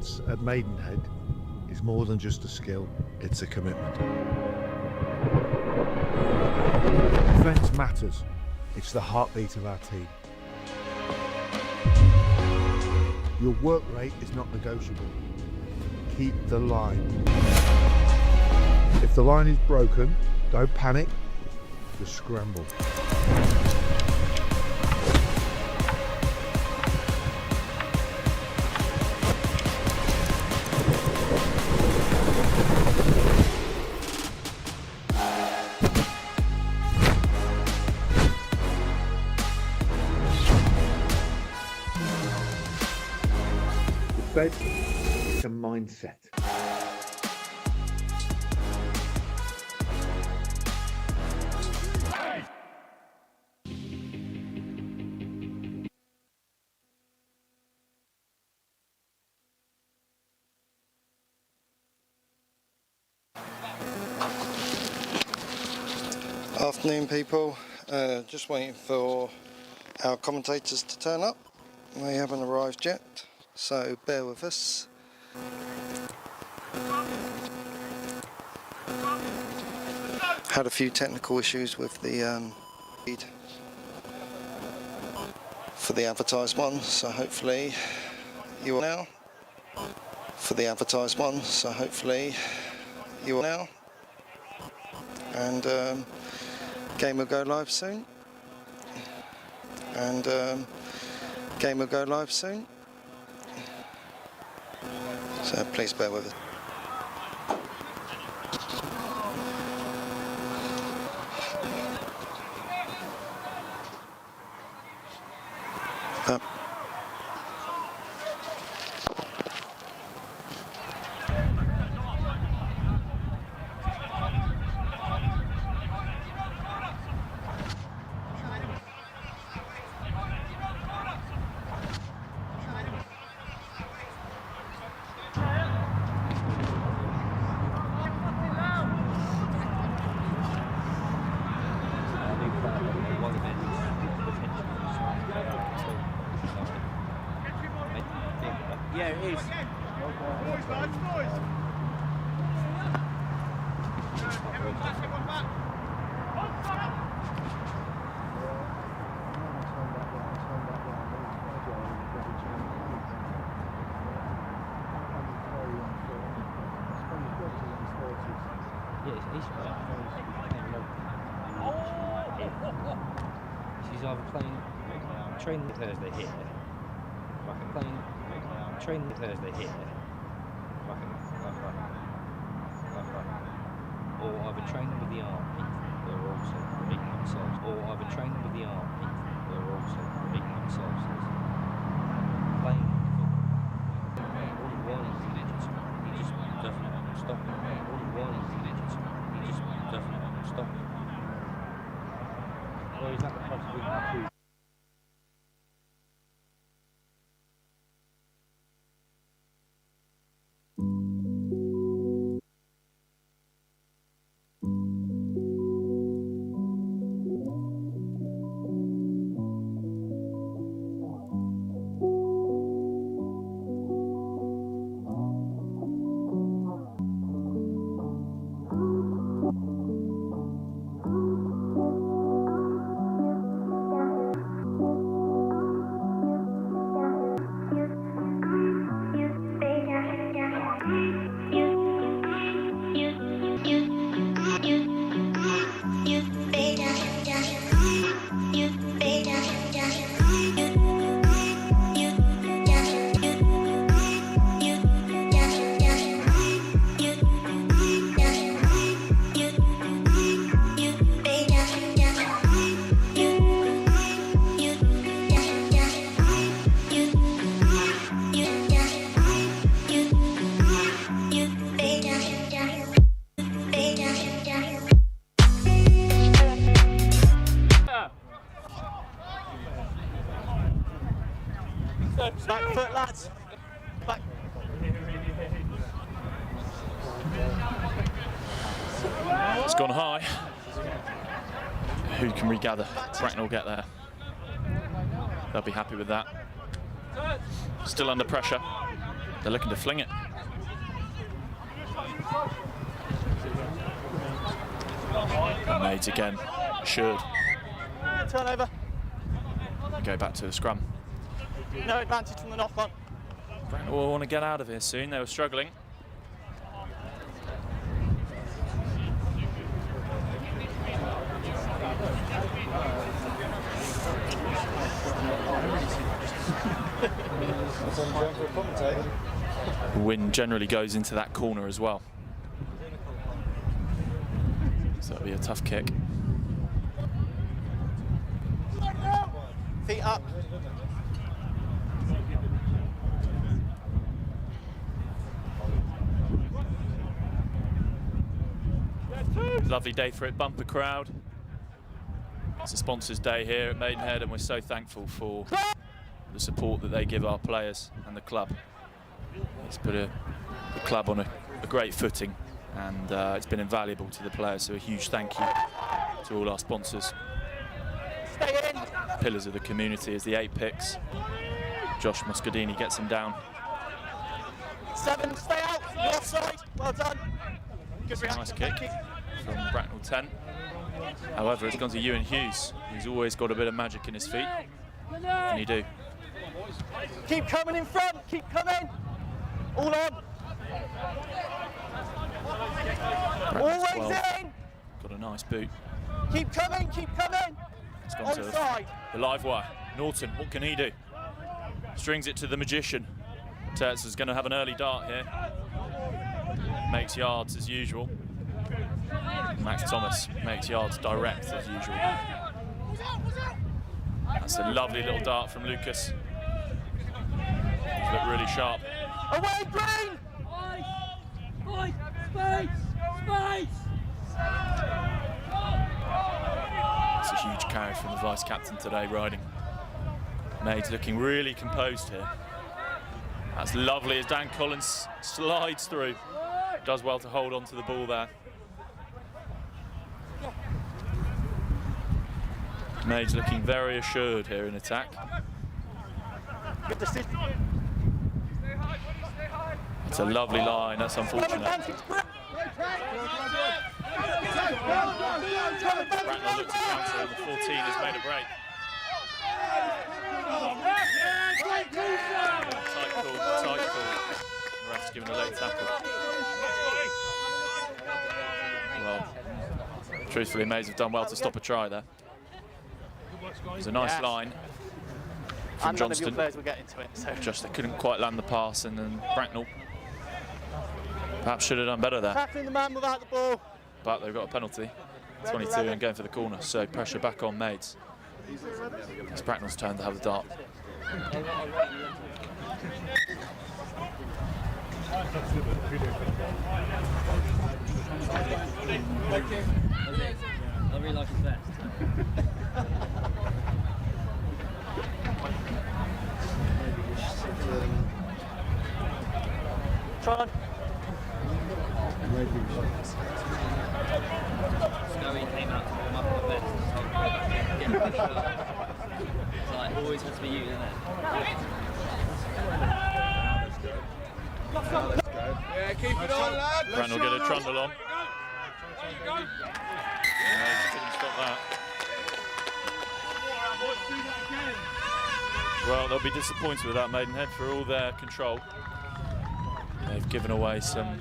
Defence at Maidenhead is more than just a skill, it's a commitment. Defence matters. It's the heartbeat of our team. Your work rate is not negotiable. Keep the line. If the line is broken, don't panic, just scramble. Defence is a mindset. Afternoon, people. Just waiting for our commentators to turn up. They haven't arrived yet, so bear with us. Had a few technical issues with the feed for the advertised one, so hopefully you are now. For the advertised one, so hopefully you are now. And game will go live soon. And game will go live soon. So please bear with us. Yeah, it is. She's either playing training Thursday here, playing training Thursday here, or either training with the army, who are also meeting themselves, or either training with the army, who are also meeting themselves, playing football. All the warnings and engines, he just doesn't stop it. All the warnings and engines, he just doesn't stop it. Or is that the possibility? Back foot, lads. Back. It's gone high. Who can regather? Bracknell get there. They'll be happy with that. Still under pressure. They're looking to fling it. And Maids again, assured. Turnover. Go back to the scrum. No advantage from the knock-on. Bracknell will want to get out of here soon. They were struggling. The wind generally goes into that corner as well. So it'll be a tough kick. Feet up. Lovely day for it, bumper crowd. It's a sponsors' day here at Maidenhead, and we're so thankful for the support that they give our players and the club. It's put the club on a great footing, and it's been invaluable to the players, so a huge thank you to all our sponsors. Stay in. Pillars of the community as the 8 picks. Josh Moscadini gets him down. 7, stay out. You're offside. Well done. Good reaction. Nice kick from Bracknell 10. However, it's gone to Ewan Hughes, who's always got a bit of magic in his feet. What can he do? Keep coming in front. Keep coming. All on. Bracknell's Always 12. in. Got a nice boot. Keep coming. Keep coming. It's gone to Onside. the live wire. Norton, what can he do? Strings it to the magician. Tertz is going to have an early dart here. Makes yards as usual. Max Thomas makes yards direct as usual. That's a lovely little dart from Lucas. He's looked really sharp. Away, Green. Space! Space! It's a huge carry from the vice captain today, riding. Maids looking really composed here. That's lovely as Dan Collins slides through. Does well to hold on to the ball there. Maids looking very assured here in attack. Good decision. It's a lovely line, that's unfortunate. Bracknell looks to counter and the 14 has made a break. Tight call. The ref's given a late tackle. Well, truthfully, Maids have done well to stop a try there. It was a nice line from And none of your Johnston. players will get into it. So. Just they couldn't quite land the pass, and then Bracknell perhaps should have done better there. Tackling the man without the ball. But they've got a penalty. 22 and going for the corner, so pressure back on Maids. It's Bracknell's turn to have the dart. I really like his vest. Try on. Snowy came out to warm up in the vest. Getting pushed up. It's like, always has to be you, isn't it? Yeah, keep it on, lad. Bracknell get a trundle on. Maids couldn't stop that. Well, they'll be disappointed with that, Maidenhead, for all their control. They've given away some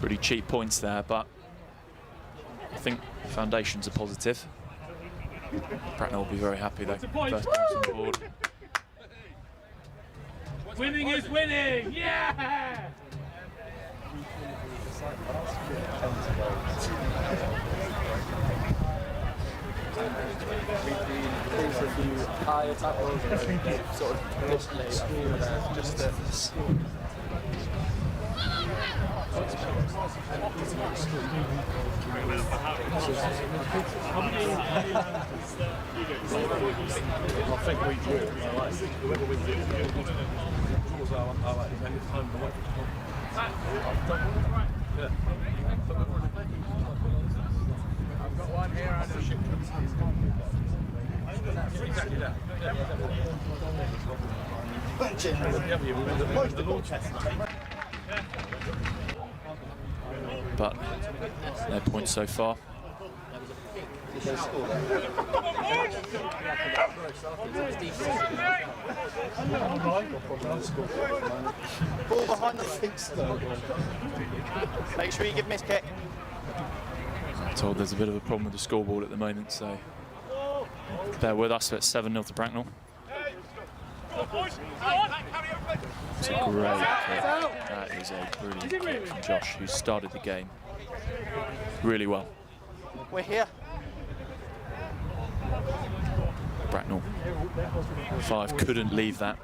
pretty cheap points there, but I think the foundations are positive. Bracknell will be very happy though. First points on the board. Winning is winning, yeah! Higher tackles, sort of initially, I feel just that. I think we do. Whoever wins it, I like it. Any time the I've got one here and a ship. Exactly that. But no points so far. Ball behind the six. Make sure you give miss kick. Told there's a bit of a problem with the scoreboard at the moment, so bear with us. It's 7-0 to Bracknell. It's a great kick. That is a brilliant kick from Josh, who started the game really well. We're here. Bracknell 5 couldn't leave that,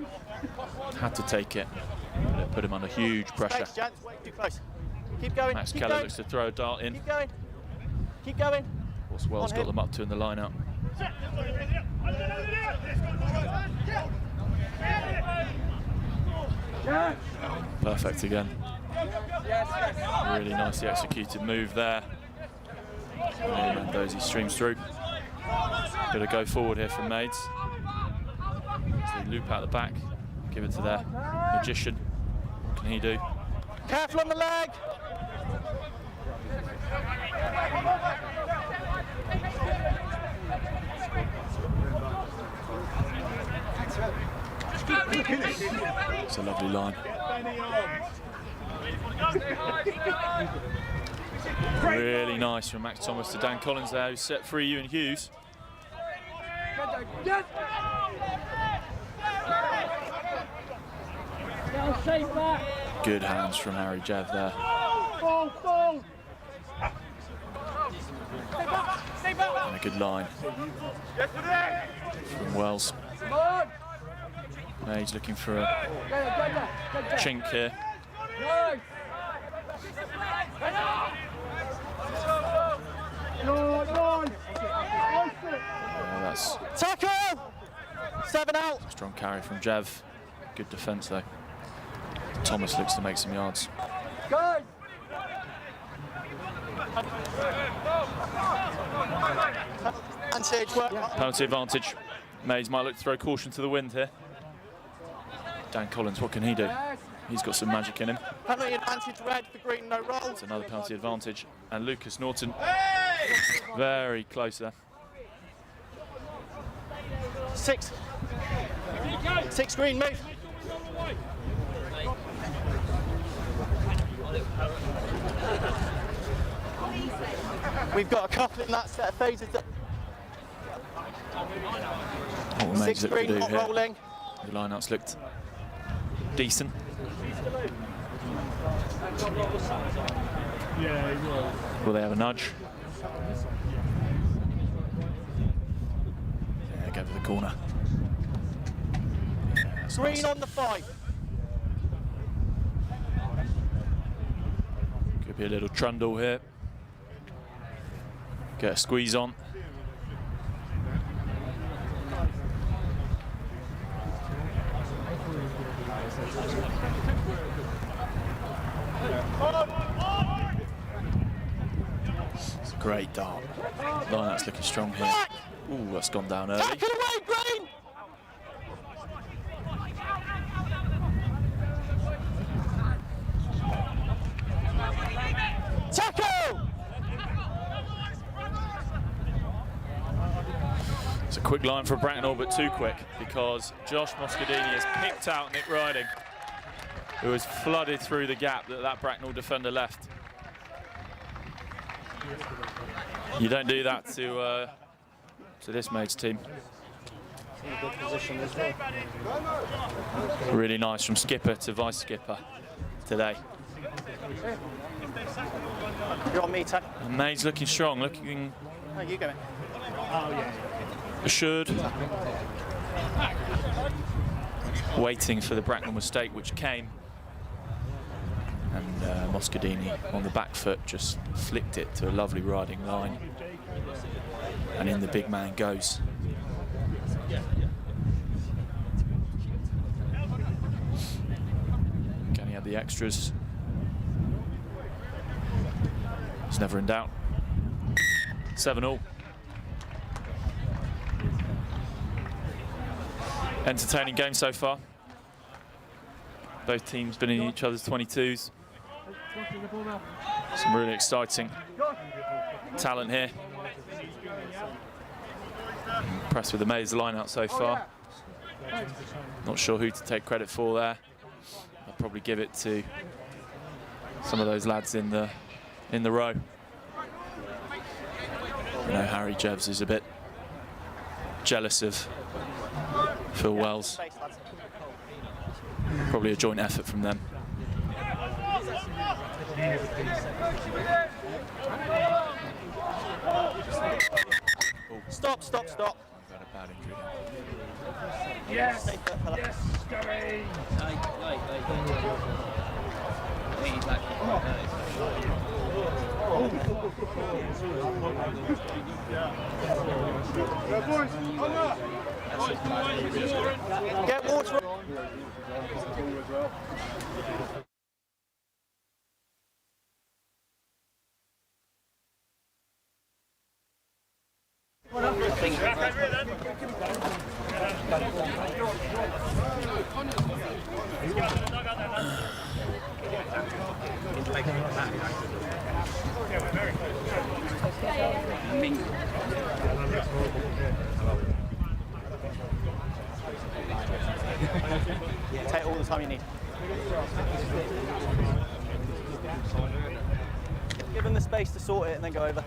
had to take it, but it put him under huge pressure. Space, gents, way too close. Keep going. Max keep Keller going. looks to throw a dart in. Keep going. Keep going. Of course, Wells got them up to in the line out. Perfect again. Really nicely executed move there. And Mendoza streams through. Bit of go forward here from Maids. So they loop out the back, give it to their magician. What can he do? Careful on the leg. It's a lovely line. Really nice from Max Thomas to Dan Collins there, who's set free Ewan Hughes. Good hands from Harry Jev there. And a good line from Wells. Now he's looking for a chink here. That's tackle. 7 out. Strong carry from Jev. Good defence though. Thomas looks to make some yards. Penalty advantage. Mays might look to throw caution to the wind here. Dan Collins, what can he do? He's got some magic in him. Penalty advantage, red for green, no roll. It's another penalty advantage. And Lucas Norton, very close there. 6. 6 green, move. We've got a couple in that set of phases. What will Mays 6 look to green, do not here? rolling. The lineouts looked decent. Will they have a nudge? Yeah, go for the corner. Yeah, Green nice. on the 5. Could be a little trundle here. Get a squeeze on. It's a great dart. Lineout's looking strong here. Ooh, that's gone down early. Tackle away, green. Tackle. It's a quick line for Bracknell, but too quick because Josh Moscadini has picked out Nick Riding, who has flooded through the gap that Bracknell defender left. You don't do that to this Maids team. Really nice from skipper to vice skipper today. You're on me, Tony. And Maids looking strong, looking Oh, you go. assured. Waiting for the Bracknell mistake, which came. And Moscadini on the back foot just flicked it to a lovely riding line. And in the big man goes. Can he have the extras? It's never in doubt. 7-all. Entertaining game so far. Both teams been in each other's 22s. Some really exciting talent here. Impressed with the Mays line-out so far. Not sure who to take credit for there. I'll probably give it to some of those lads in the row. I know Harry Jevs is a bit jealous of Phil Wells. Probably a joint effort from them. Stop, stop, stop. Got a bad injury. Yes, Wait. I think he's actually quite hurt. Get water. Take all the time you need. Give them the space to sort it and then go over.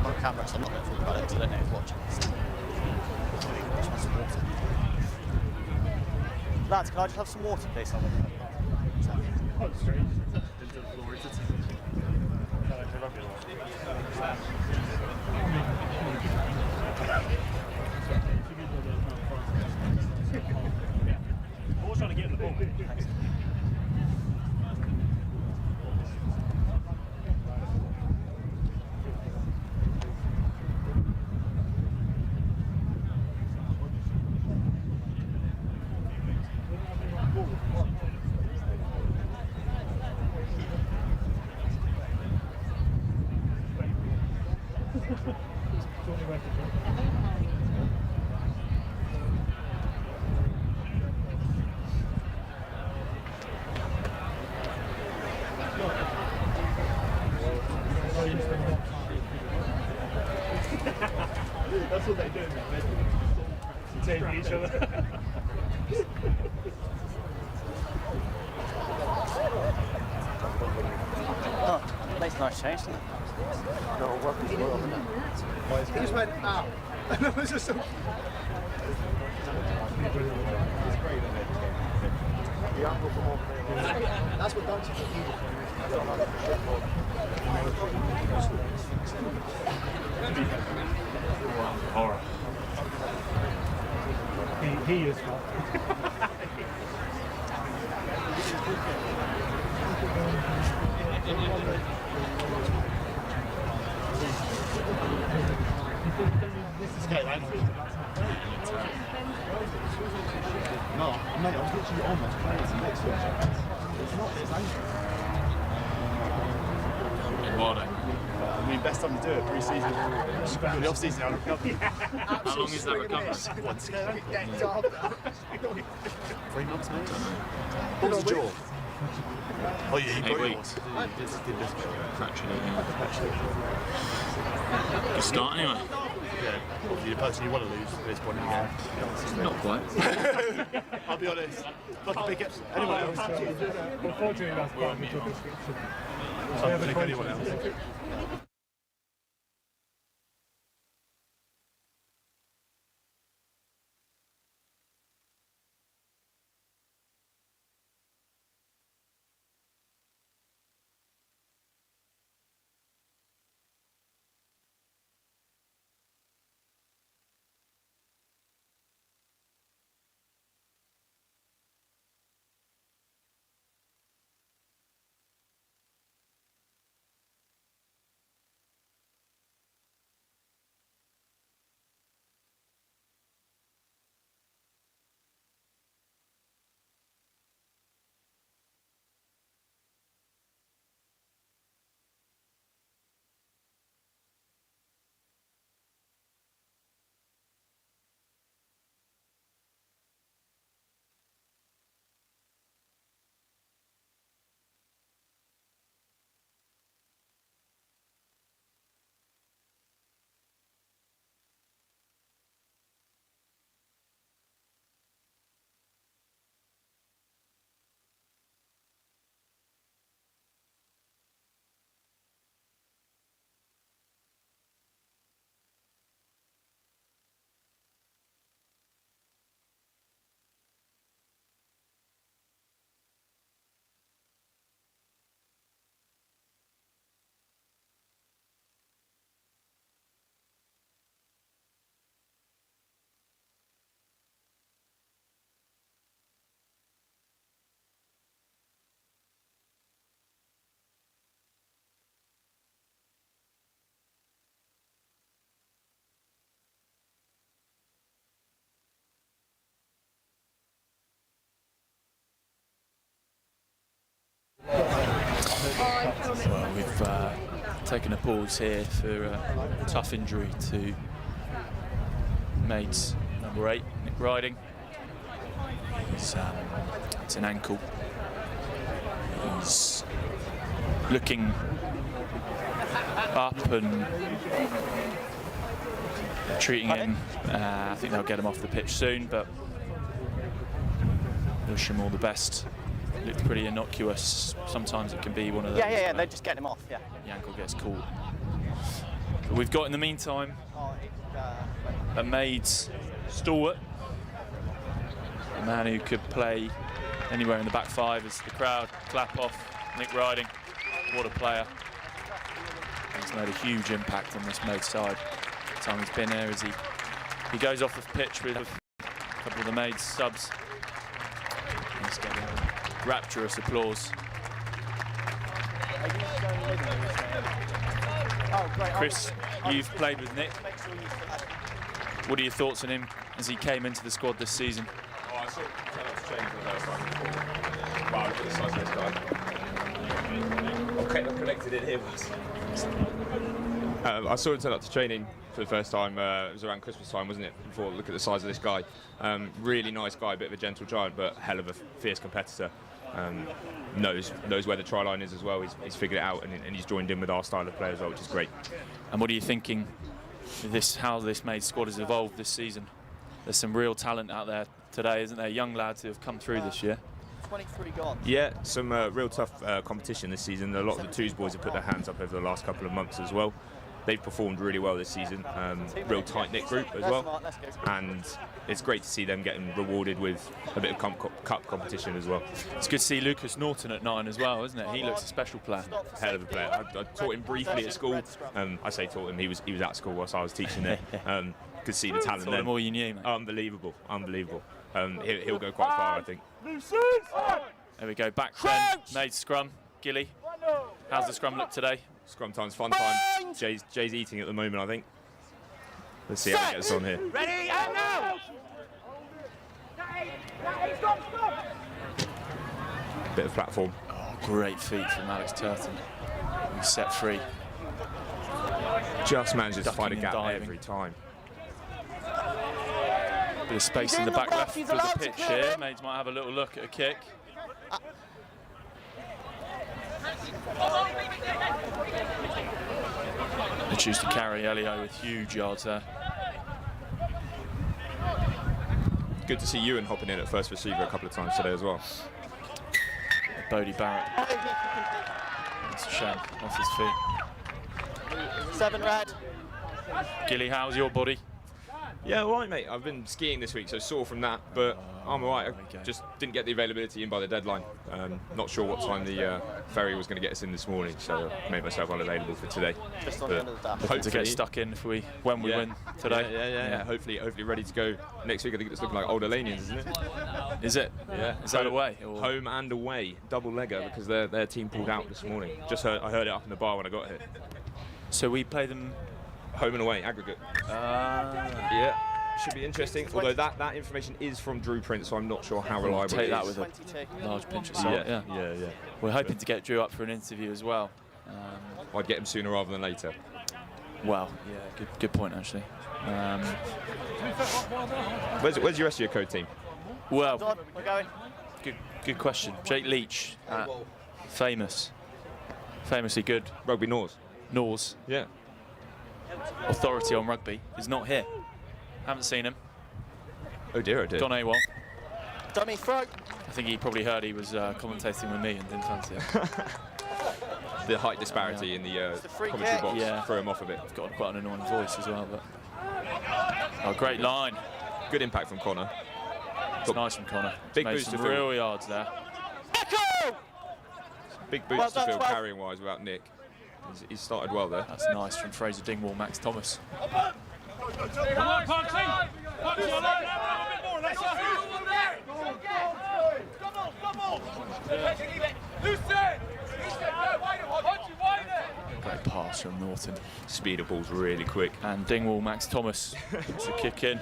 On camera, so I'm not going to talk about it because I don't know who's watching. Lads, can I just have some water, please? Trying to get in the ball. Thanks. That's what they do. They take each other. Oh, makes a nice change, doesn't it? No, work as well, isn't it? He just went, ow. And it was just so... That's what Dante did. Horror. He is not. No, mate, I was literally almost playing some next switch. It's not this angle. I mean, best time to do it, pre-season. The off-season, I'll recover. How long is that recovery? 3 months, maybe? What was the jaw? Oh, yeah, 8 weeks. Fractured it. Good start anyway. Yeah, obviously the person you want to lose at this point in the game. Not quite. I'll be honest. Like a big anyone else. Unfortunately, that's part of the job description. I don't think anyone else. Well, we've taken a pause here for a tough injury to Maids number 8, Nick Riding. It's an ankle. He's looking up and treating him. I think they'll get him off the pitch soon, but wish him all the best. Looked pretty innocuous. Sometimes it can be one of those. Yeah, they're just getting him off, yeah. The ankle gets caught. But we've got in the meantime a Maids stalwart, a man who could play anywhere in the back five as the crowd clap off Nick Riding. What a player. He's made a huge impact on this Maids side. The time he's been here, as he goes off the pitch with a couple of the Maids subs. He's getting rapturous applause. Chris, you've played with Nick. What are your thoughts on him as he came into the squad this season? Oh, I saw him turn up to training for the first time. Wow, look at the size of this guy. Okay, I'm connected in here. I saw him turn up to training for the first time. It was around Christmas time, wasn't it? Before, look at the size of this guy. Really nice guy, a bit of a gentle giant, but hell of a fierce competitor. Knows where the try line is as well. He's figured it out, and he's joined in with our style of play as well, which is great. And what are you thinking of how this Maids squad has evolved this season? There's some real talent out there today, isn't there? Young lads who have come through this year. 23 gone. Yeah, some real tough competition this season. A lot of the twos boys have put their hands up over the last couple of months as well. They've performed really well this season. Real tight-knit group as well, and it's great to see them getting rewarded with a bit of cup competition as well. It's good to see Lucas Norton at 9 as well, isn't it? He looks a special player. Hell of a player. I taught him briefly at school. I say taught him. He was at school whilst I was teaching there. Could see the talent there. The more you knew, mate. Unbelievable. He'll go quite far, I think. There we go. Back then, Maids scrum. Gilly, how's the scrum look today? Scrum time's fun time. Jay's eating at the moment, I think. Let's see how it gets on here. Ready, and now! Bit of platform. Oh, great feet from Alex Turton. He's set free. Just manages to find a gap diving. every time. Bit of space in the back left of the pitch here. Maids might have a little look at a kick. They choose to carry Elio with huge yards there. Good to see Ewan hopping in at first receiver a couple of times today as well. Bodie Barrett. That's a shame, off his feet. 7 red. Gilly, how's your body? Yeah, all right, mate. I've been skiing this week, so sore from that, but I'm all right. I just didn't get the availability in by the deadline. Not sure what time the ferry was going to get us in this morning, so I made myself unavailable for today. Just on the end of the Hopefully to get stuck in when we win today. Yeah. Hopefully ready to go next week. I think it's looking like Old Alanians, isn't it? Is it? Yeah. Is that away? Or? Home and away, double legger, because their team pulled out this morning. I heard it up in the bar when I got here. So we play them home and away, aggregate. Yeah, should be interesting. Although that information is from Drew Prince, so I'm not sure how reliable take it that is. with a large pinch of salt. Yeah. We're hoping to get Drew up for an interview as well. I'd get him sooner rather than later. Well, yeah, good point actually. Where's the rest of your code team? Well, We're going. Good question. Jake Leach, famously good. Rugby Norse. Yeah. Authority on rugby is not here. Haven't seen him. Oh dear. Gone AWOL. Dummy throw. I think he probably heard he was commentating with me and didn't fancy it. The height disparity in the commentary box threw him off a bit. He's got quite an annoying voice as well. But great line. Good impact from Connor. It's nice from Connor. Big boost to real yards there. Big boost to Phil carrying wise without Nick. He's started well there. That's nice from Fraser Dingwall, Max Thomas. Come on, Punty! Great pass from Norton. Speed of ball's really quick. And Dingwall, Max Thomas to kick in.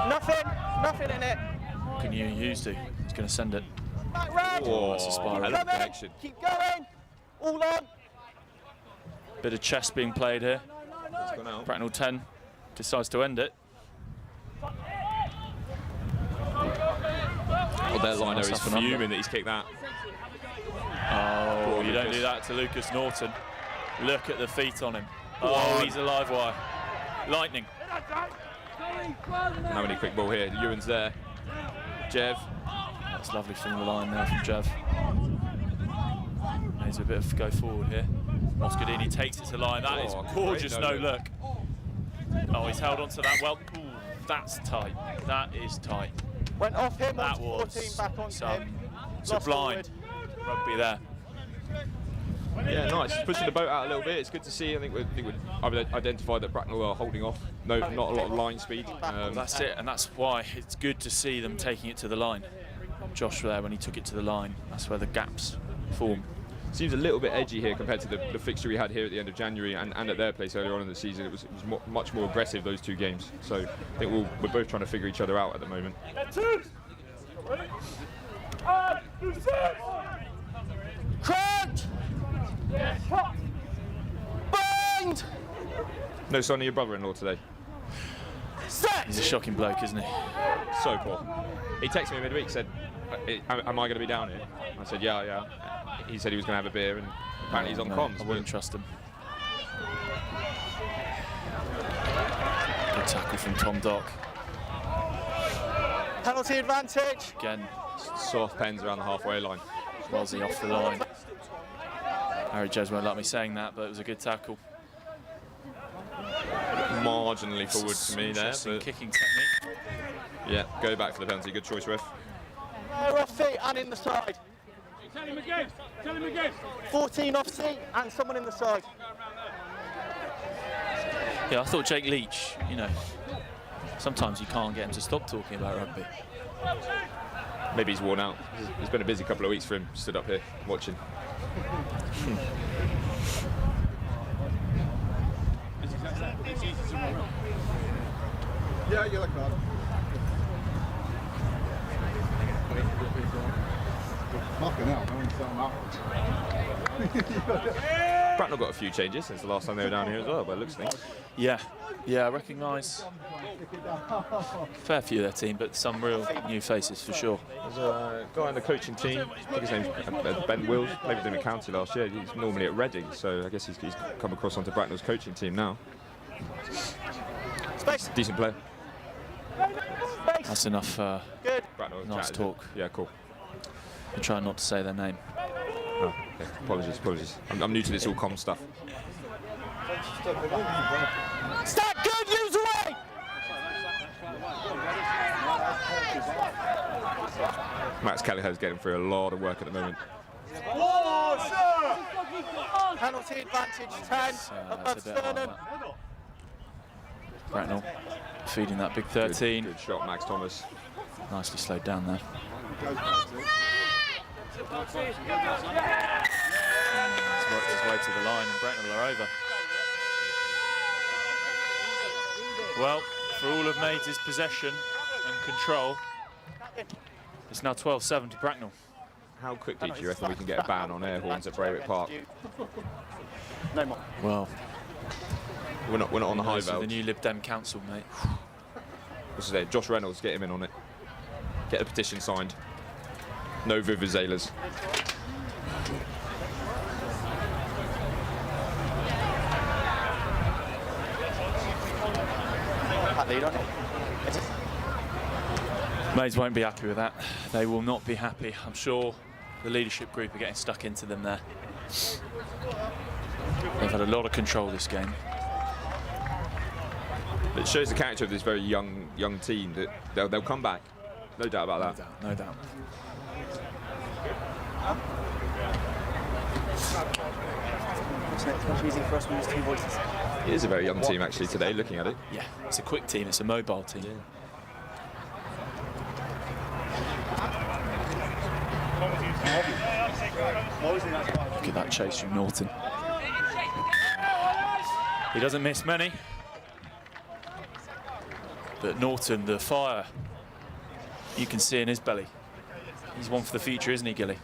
Nothing in it. What can you use do? He's going to send it. Back red. Oh, that's a Hell spiral. of a connection. Keep going. All on. Bit of chess being played here. It's gone out. Bracknell 10 decides to end it. Well, their liner is fuming that he's kicked that. Oh, you don't Lucas. do that to Lucas Norton. Look at the feet on him. Oh, he's a live wire. Lightning. How many quick ball here? Ewan's there. Jev. That's lovely from the line there from Jev. There's a bit of go forward here. Moscadini takes it to line. That is gorgeous great no no look. Oh, he's held on to that well. Ooh, that's tight. That is tight. Went off him. That onto 14, was back on some him. sublime rugby there. Yeah, nice. Pushing the boat out a little bit. It's good to see. I think I've identified that Bracknell are holding off. No, not a lot of line speed. That's it, and that's why it's good to see them taking it to the line. Josh there, when he took it to the line, that's where the gaps form. Seems a little bit edgy here compared to the fixture we had here at the end of January and at their place earlier on in the season. It was much more aggressive, those two games. So I think we're both trying to figure each other out at the moment. Cracked. Banged. No sign of your brother-in-law today. Set. He's a shocking bloke, isn't he? So poor. He texted me midweek, said, am I going to be down here? I said, yeah. He said he was going to have a beer, and apparently he's on comms. I wouldn't trust him. Good tackle from Tom Dock. Penalty advantage. Again, Soft pens around the halfway line. Wellesley off the line. Harry Jez won't like me saying that, but it was a good tackle. Marginally forward to me there. Interesting But kicking technique. yeah, go back for the penalty. Good choice, ref. Off feet and in the side. Tell him again. Tell him again. 14 off seat and someone in the side. Yeah, I thought Jake Leach, you know, sometimes you can't get him to stop talking about rugby. Maybe he's worn out. It's been a busy couple of weeks for him. Stood up here watching. Yeah, yellow card. Fucking hell, no one's done that. Bracknell got a few changes since the last time they were down here as well, by the looks of things. Yeah, I recognise a fair few of their team, but some real new faces for sure. There's a guy on the coaching team, I think his name's Ben Wills, played with him at County last year. He's normally at Reading, so I guess he's come across onto Bracknell's coaching team now. Space. Decent player. That's enough Good. Bracknell nice chatted. talk. Yeah, cool. I'm trying not to say their name. Oh, okay. Apologies. I'm new to this all comm stuff. Stack good, use away. Max Kelleher's getting through a lot of work at the moment. Penalty advantage 10 above That's a bit hard, sternum. that. Bracknell feeding that big 13. Good shot, Max Thomas. Nicely slowed down there. He's worked his way to the line and Bracknell are over. Well, for all of Maids' possession and control, it's now 12-7 to Bracknell. How quickly do you reckon we can get a ban on air horns at Braywick Park? No more. Well, We're not on the high the valve. new Lib Dem council, mate. This is it. Josh Reynolds, get him in on it. Get the petition signed. No vuvuzelas. That lead on it. Maids won't be happy with that. They will not be happy. I'm sure the leadership group are getting stuck into them there. They've had a lot of control this game. It shows the character of this very young team that they'll come back. No doubt about that. No doubt. It's much easier for us when there's two voices. It is a very young team actually today, looking at it. Yeah, it's a quick team, it's a mobile team. Look at that chase from Norton. He doesn't miss many. But Norton, the fire you can see in his belly. He's one for the future, isn't he, Gilly?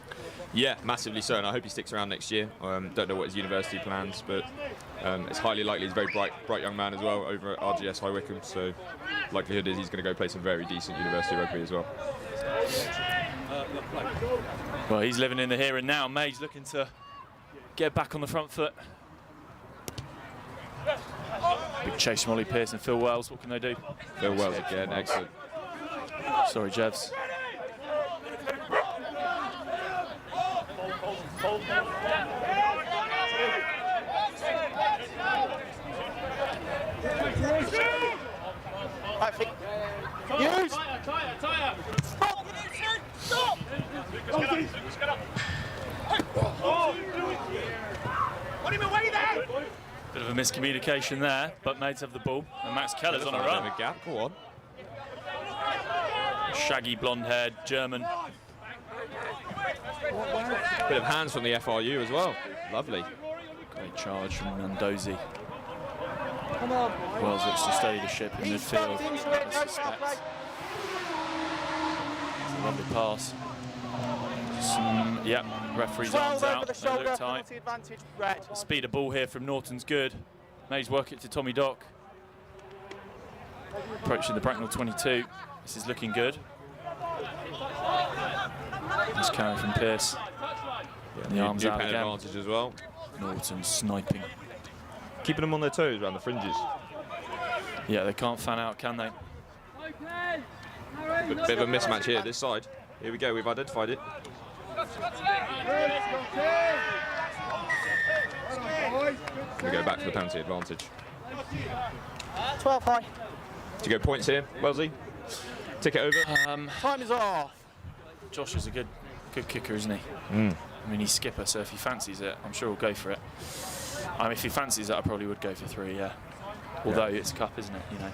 Yeah, massively so, and I hope he sticks around next year. Don't know what his university plans, but it's highly likely. He's a very bright young man as well over at RGS High Wycombe, so likelihood is he's going to go play some very decent university rugby as well. Well, he's living in the here and now. May's looking to get back on the front foot. Big chase from Ollie Pearce and Phil Wells. What can they do? Phil Wells again, excellent. Sorry, Jevs. Use! Stop! Put him away there! Bit of a miscommunication there, but Maids have the ball, and Max Keller's on a run. A gap, go on. Shaggy blonde-haired German. Bit of hands from the FRU as well. Lovely. Great charge from Mendozi. Wells looks to steady the ship in midfield. It's a lovely pass. Yep, referee's arms out. They look tight. The speed of ball here from Norton's good. Mays work it to Tommy Dock. Approaching the Bracknell 22. This is looking good. This carry from Pearce. The arms out again. Advantage as well. Norton sniping. Keeping them on their toes around the fringes. Yeah, they can't fan out, can they? Bit of a mismatch here, this side. Here we go, we've identified it. We go back to the penalty advantage. 12 high. Do you go points here, Wellesley? Tick it over. Time is off. Josh is a good kicker, isn't he? I mean, he's skipper, so if he fancies it, I'm sure he'll go for it. I mean, if he fancies it, I probably would go for 3, yeah. Although it's cup, isn't it? You know.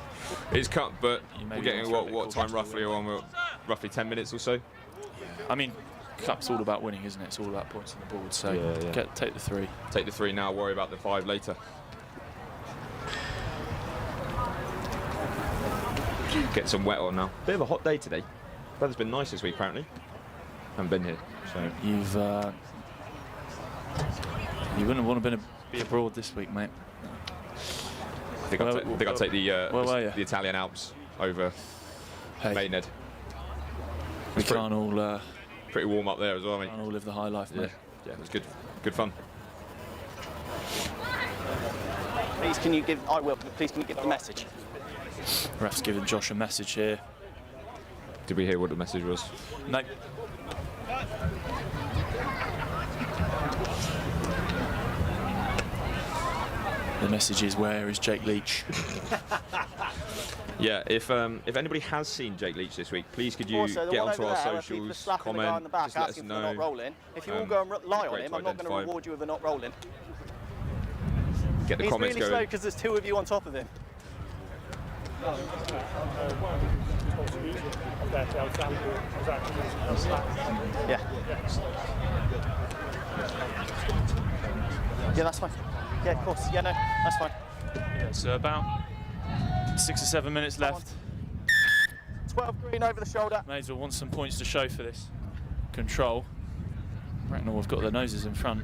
It's cup, but we're getting what time roughly? Or roughly 10 minutes or so. I mean, cup's all about winning, isn't it? It's all about points on the board. So take the 3. Take the 3 now. Worry about the 5 later. Get some wet on now. Bit of a hot day today. Weather's been nice this week apparently. Haven't been here, so you wouldn't want to be abroad this week, mate. I think I'll take the Italian Alps over Maidenhead. We can't all pretty warm up there as well, mate. Can't all live the high life, mate. Yeah, it was good fun. Please, can you give? I will. Please, can you give the message? Ref's giving Josh a message here. Did we hear what the message was? No. The message is, where is Jake Leach? Yeah, if anybody has seen Jake Leach this week, please could you also, get onto our socials, comment, just let us know. Not rolling. If you all go and lie on him, I'm not going to reward you with a not rolling. Get the comments really going. Slow because there's 2 of you on top of him. Yeah. Yeah, that's fine. Yeah, of course. Yeah, no, that's fine. Yeah, so about 6 or 7 minutes left. 12 green over the shoulder. Maids will want some points to show for this. Control. Bracknell have got their noses in front.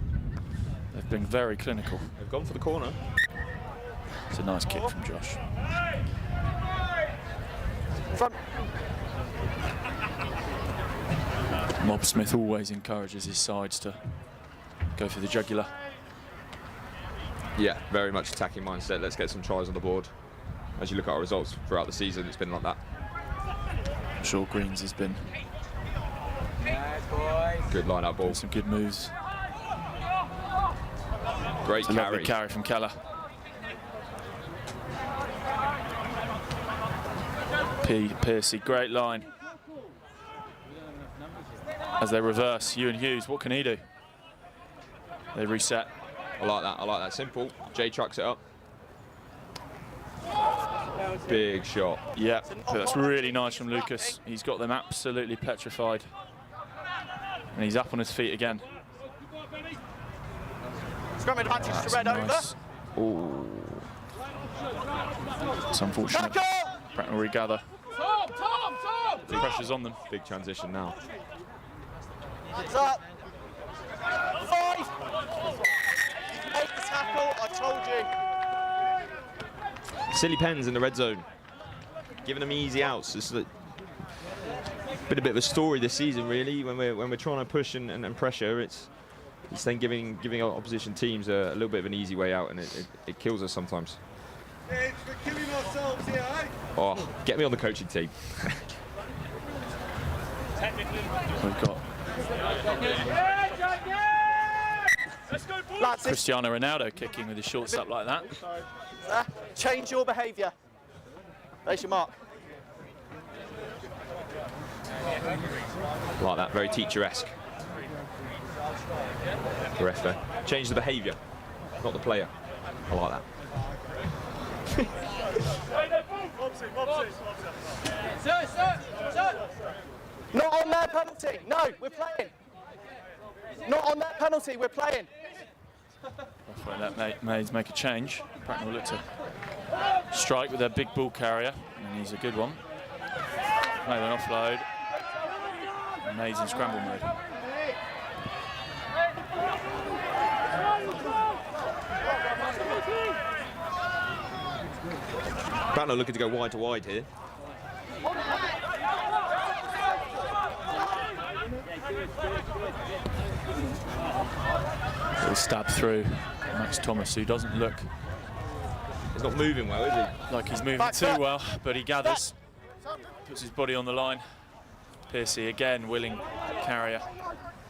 They've been very clinical. They've gone for the corner. It's a nice kick from Josh. Front. Mob Smith always encourages his sides to go for the jugular. Yeah, very much attacking mindset. Let's get some tries on the board. As you look at our results throughout the season, it's been like that. I'm sure Greens has been good line-out ball. Some good moves. Great carry. Lovely carry from Keller. Piercy, great line. As they reverse, Ewan Hughes, what can he do? They reset. I like that, simple. Jay trucks it up. Big shot. Yeah, that's really nice from Lucas. He's got them absolutely petrified. And he's up on his feet again. Scrum advantage to Red nice. over. Ooh. It's unfortunate. Bracknell regather. Tom! The pressure's on them. Big transition now. Hands up. 5. Make the tackle, I told you. Silly pens in the red zone, giving them easy outs. It's been a bit of a story this season, really. When we're trying to push and pressure, it's then giving our opposition teams a little bit of an easy way out, and it kills us sometimes. We're killing ourselves here, eh? Oh, get me on the coaching team. We've got Cristiano Ronaldo kicking with his shorts up like that. Change your behaviour. There's your mark. Like that, very teacher-esque. The ref there. Change the behaviour, not the player. I like that. Not on their penalty. No, we're playing. Not on that penalty, we're playing. That's why that Maids make a change. Bracknell look to strike with their big ball carrier, and he's a good one. Made an offload. And Maids in scramble mode. Bracknell looking to go wide to wide here. Little stab through Max Thomas, who doesn't look. He's not moving well, is he? Like he's moving too well, but he gathers, puts his body on the line. Piercy again, willing carrier.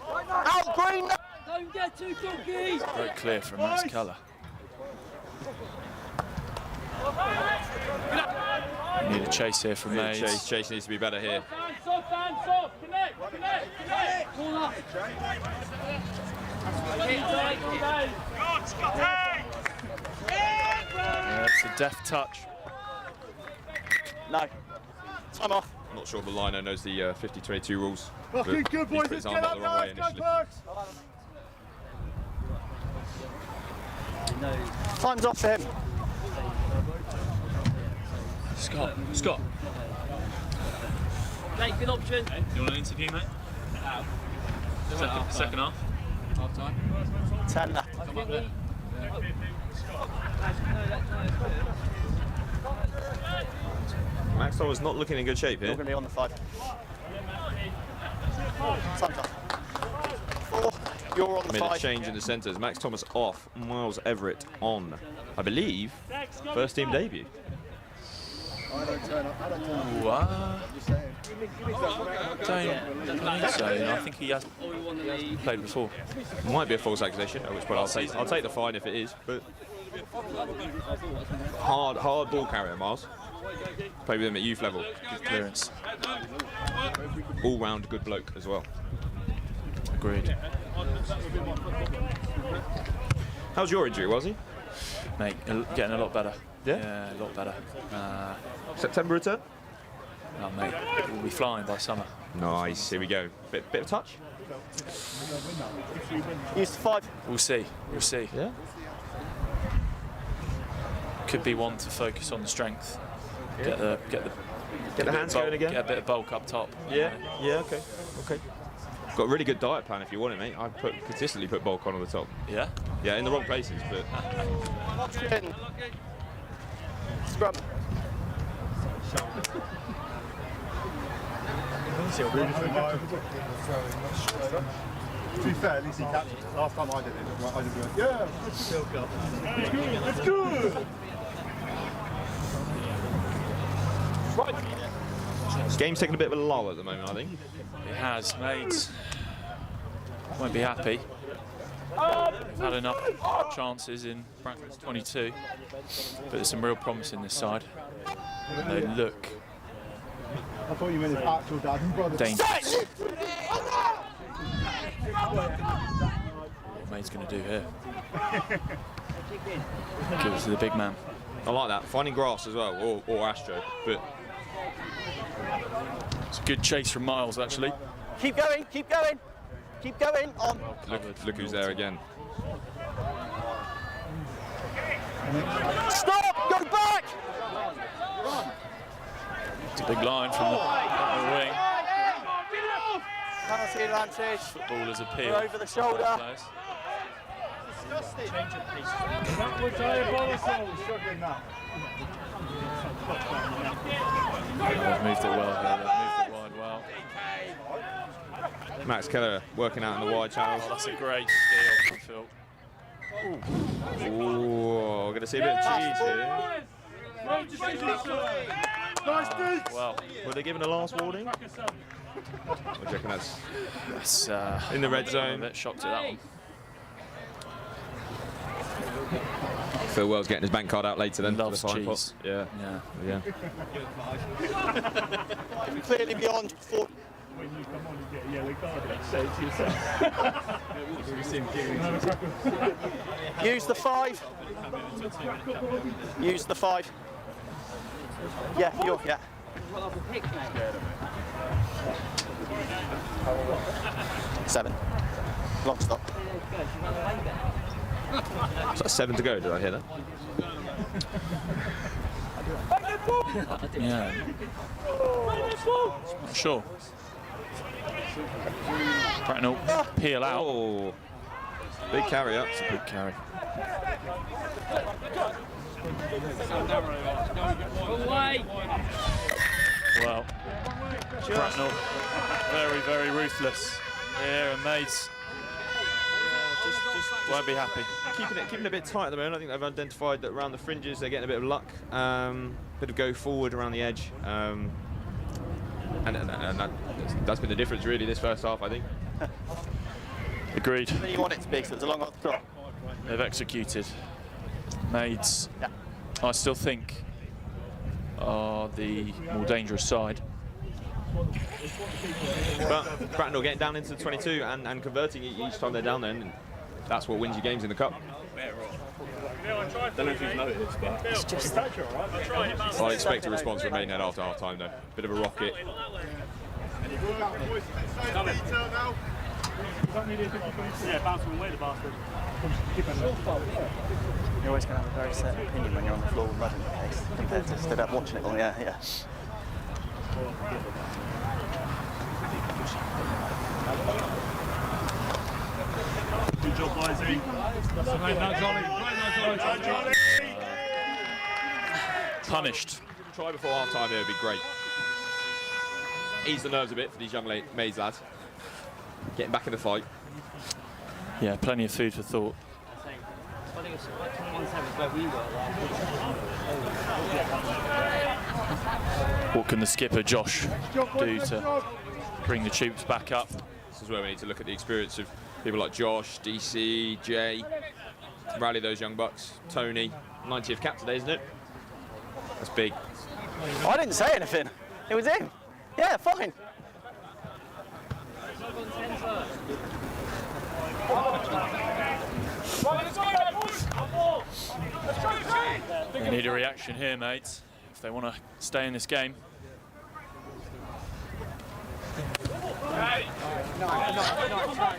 Out, Green! Don't get too cocky! Very clear from Max Keller. We need a chase here from Mays. Chase needs to be better here. Soft, connect. Yeah, it's a deft touch. No. Time off. I'm not sure the liner knows the 50-22 rules. Fucking good, boys. He's put his Let's arm get up up the wrong way now. initially. Time's off for him. Scott. Mate, good option. You want an interview, mate? Second half. Half time. 10 left. Come up there. Max Thomas not looking in good shape You're here. going to be on the 5. Time's off. 4. You're on the Made a 5. change in the centres. Max Thomas off, Miles Everett on, I believe, first team debut. I don't turn up. Don't think so. I think he has played before. Might be a false accusation, at which point I'll take the fine if it is. But hard ball carrier, Miles. Played with him at youth level. Good clearance. All-round good bloke as well. Agreed. How's your injury, was he? Mate, getting a lot better. Yeah? A lot better. September return? Oh, mate, we'll be flying by summer. Nice, here we go. Bit of touch? Use the 5. We'll see. Yeah. Could be one to focus on the strength. Get the hands going again? Get a bit of bulk up top. Yeah, okay. Got a really good diet plan if you want it, mate. I consistently put bulk on the top. Yeah? Yeah, in the wrong places, but... Scrum. To be fair, at least he captured it. Last time I did it, I just went, yeah, let's go. Right. This game's taking a bit of a lull at the moment, I think. It has, mate. Won't be happy. They've had enough chances in Bracknell's 22, but there's some real promise in this side. And they look I thought you meant his actual dad and brother. dangerous. What Mate's going to do here? Give it to the big man. I like that. Finding grass as well, or Astro, but... It's a good chase from Miles, actually. Keep going. On. Look who's there again. Stop! Go back! It's a big line from the the wing. Penalty advantage. Footballers appeal. We're over the shoulder. That was diabolical. Struggling now. They've moved it well here. They've moved it wide well. Max Keller working out in the wide channels. Oh, that's a great steal, Phil. Ooh, going to see a bit of cheese here. Well, were they given a last warning? I reckon that's in the red zone. I'm a bit shocked at that one. Phil Wells getting his bank card out later then. Loves for the fine cheese. pot. Yeah. Yeah. Clearly beyond 4. When you come on and get a yellow card, say it to yourself. Use the 5. Use the 5. Yeah, yeah. Seven. Long stop. Is that 7 to go? Did I hear that? Yeah. Not sure. Bracknell peel out. Oh, big carry up. It's a big carry. Well, Bracknell very, very ruthless here, and Maids won't be happy. Keeping it a bit tight at the moment. I think they've identified that around the fringes they're getting a bit of luck, bit of go forward around the edge, and that's been the difference really this first half, I think. Agreed. You want it to be, so it's a long off the top. They've executed. Maids, yeah. I still think, are the more dangerous side. But Bracknell getting down into the 22 and converting each time they're down there, and that's what wins you games in the cup. Don't know if you've noticed, but it's just I'll expect a response from Maidenhead after half time though. Bit of a rocket. yeah, bouncing away the bastard. You're always going to have a very certain opinion when you're on the floor with mud in your face compared to stood up watching it all. Yeah. Good job, Lizzie. Punished. Try before half time here would be great. Ease the nerves a bit for these young Maids lads. Getting back in the fight. Yeah, plenty of food for thought. What can the skipper Josh do to bring the troops back up? This is where we need to look at the experience of people like Josh, DC, Jay, to rally those young bucks. Tony, 90th cap today, isn't it? That's big. I didn't say anything. It was him. Yeah, fine. They need a reaction here, mates, if they want to stay in this game.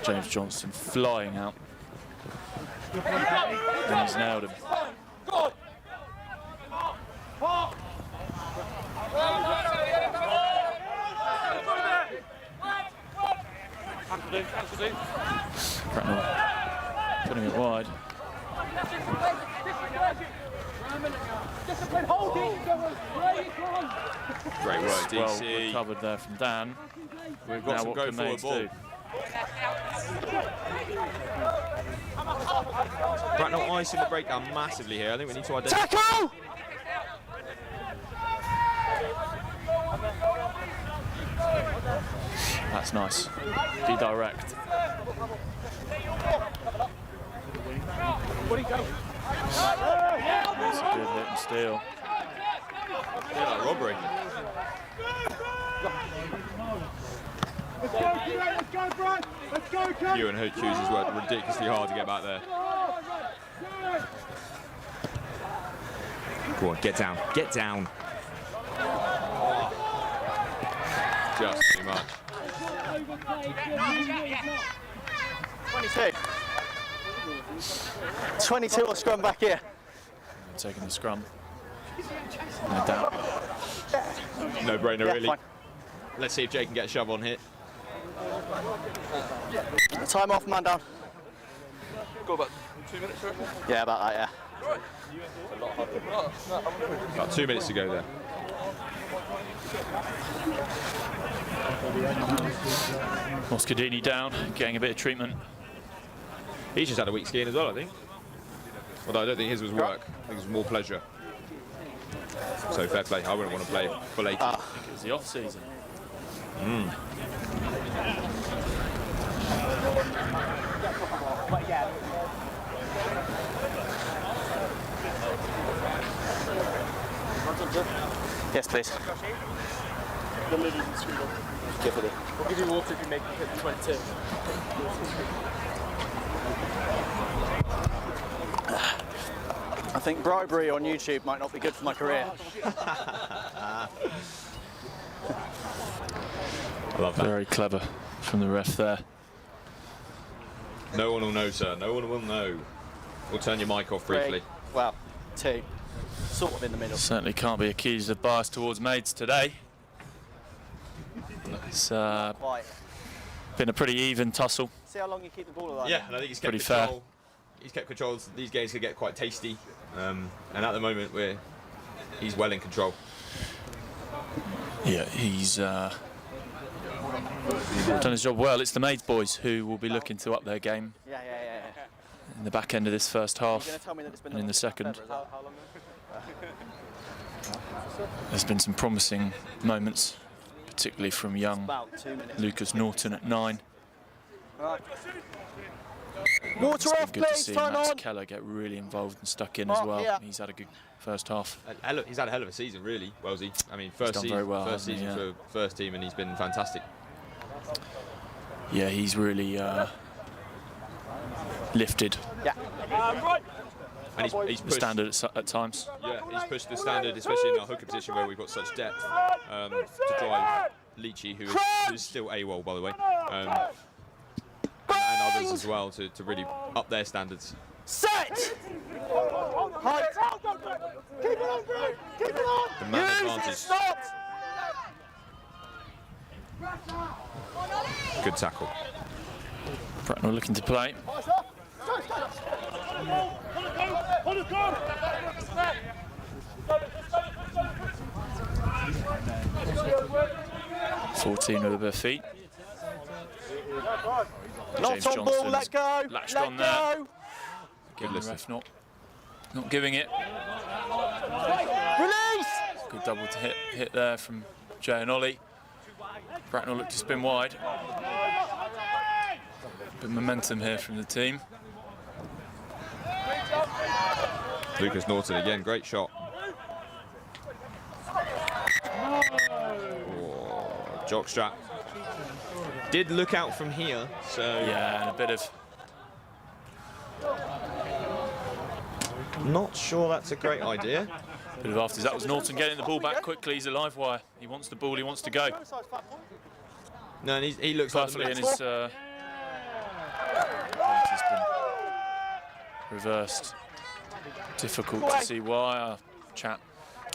James Johnson flying out. And he's nailed him. Bracknell putting it wide. Great work, DC. Well recovered there from Dan. We've got some go forward ball. Bracknell icing the breakdown massively here. I think we need to identify. Tackle! That's nice. Be direct. That's a good hit and steal. Yeah, like robbery. Let's go, Brad! Let's go, Kev! Ewan Hughes has worked ridiculously hard to get back there. Go on, get down, get down. Just too much. 22 or scrum back here. Taking the scrum. No doubt. No brainer, Yeah, really. fine. let's see if Jay can get a shove on here. Time off, man down. Go about 2 minutes, sir? Yeah, about that, yeah. About 2 minutes to go there. Moscadini down, getting a bit of treatment. He's just had a week skiing as well, I think. Although I don't think his was work. I think it was more pleasure. So fair play. I wouldn't want to play full 80. I think it was the off-season. Yes, please. We'll give you water if you make it hit 22. I think bribery on YouTube might not be good for my career. I love that. Very clever from the ref there. No one will know, sir. No one will know. We'll turn your mic off briefly. 3, well, 2. Sort of in the middle. Certainly can't be accused of bias towards Maids today. It's Quite. been a pretty even tussle. See how long you keep the ball alive? Yeah, and I think he's kept Pretty control. He's kept control. These games could get quite tasty, and at the moment he's well in control. Yeah, he's done his job well. It's the Maids boys who will be looking to up their game Yeah. in the back end of this first You're half going to tell me that it's been and in the second. How long? There's been some promising moments, particularly from young About 2 minutes. Lucas Norton at 9. Right. Water It's been off, good to please. see Time Max on. Keller get really involved and stuck in as Mark, well. yeah. He's had a good first half. He's had a hell of a season, really, Wellesley. I mean, first done season, very well, first hasn't he? season for first team, and he's been fantastic. Yeah, he's really lifted Yeah. And he's the pushed, standard at times. yeah, he's pushed the standard, especially in our hooker position where we've got such depth to drive Leachy, who is still AWOL, by the way, and others as well to really up their standards. Set! Height! Keep it on, bro! Keep it on! The man Use advantage. it, stop! Good tackle. Bracknell looking to play. 14 with a bit of feet. Not James on ball, Johnston's let go! latched Let on there. go! Again, the ref not giving it. Release! Good double to hit there from Jay and Ollie. Bracknell looked to spin wide. Bit of momentum here from the team. Lucas Norton again, great shot. Oh, jockstrap. Did look out from here, so Yeah, and a bit of not sure that's a great idea. afters. That was Norton getting the ball back quickly. He's a live wire. He wants the ball. He wants to go. No, and he looks Perfectly like in the his. Point has been reversed. Difficult to see why. Our chat.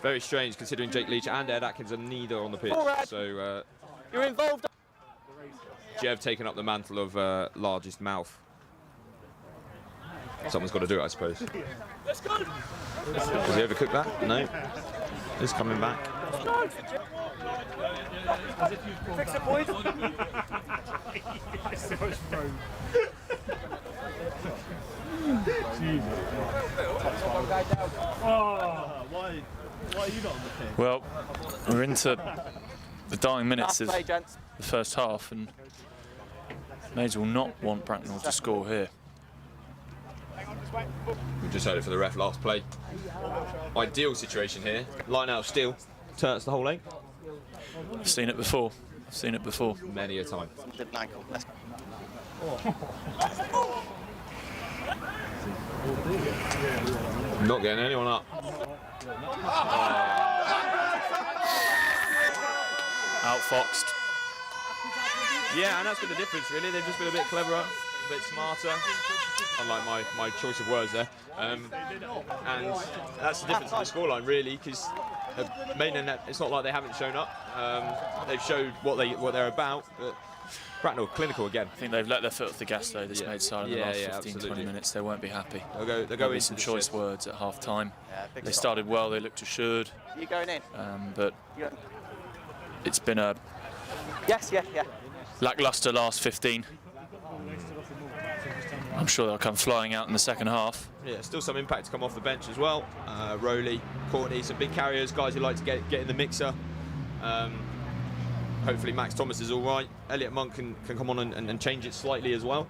very strange considering Jake Leach and Ed Atkins are neither on the pitch. So you're involved. Jev taking up the mantle of largest mouth. Someone's got to do it, I suppose. Let's go. Has he overcooked that? No. He's coming back. Fix it, boys. Why are you not on the pitch? Well, we're into the dying minutes of Play, gents. the first half, and Maids will not want Bracknell to score here. We just heard it for the ref last play. Ideal situation here. Line out still. Turns the whole leg. I've seen it before. I've seen it before. Many a time. Didn't ankle. Let's go. Not getting anyone up. Outfoxed. Yeah, and that's been the difference, really. They've just been a bit cleverer, a bit smarter. Unlike my choice of words there. And that's the difference in the scoreline, really, because Maidenhead, it's not like they haven't shown up. They've showed what they're about. But Bracknell clinical again. I think they've let their foot off the gas though, this Maid side in the last 15-20 minutes. They won't be happy. They'll go There'll be into some the choice shit. words at half time. Yeah, They started well, they looked assured. You going in? But it's been a Yes, yeah. lacklustre last 15. I'm sure they'll come flying out in the second half. Yeah, still some impact to come off the bench as well. Rowley, Courtney, some big carriers, guys who like to get in the mixer. Hopefully Max Thomas is all right. Elliot Monk can come on and change it slightly as well.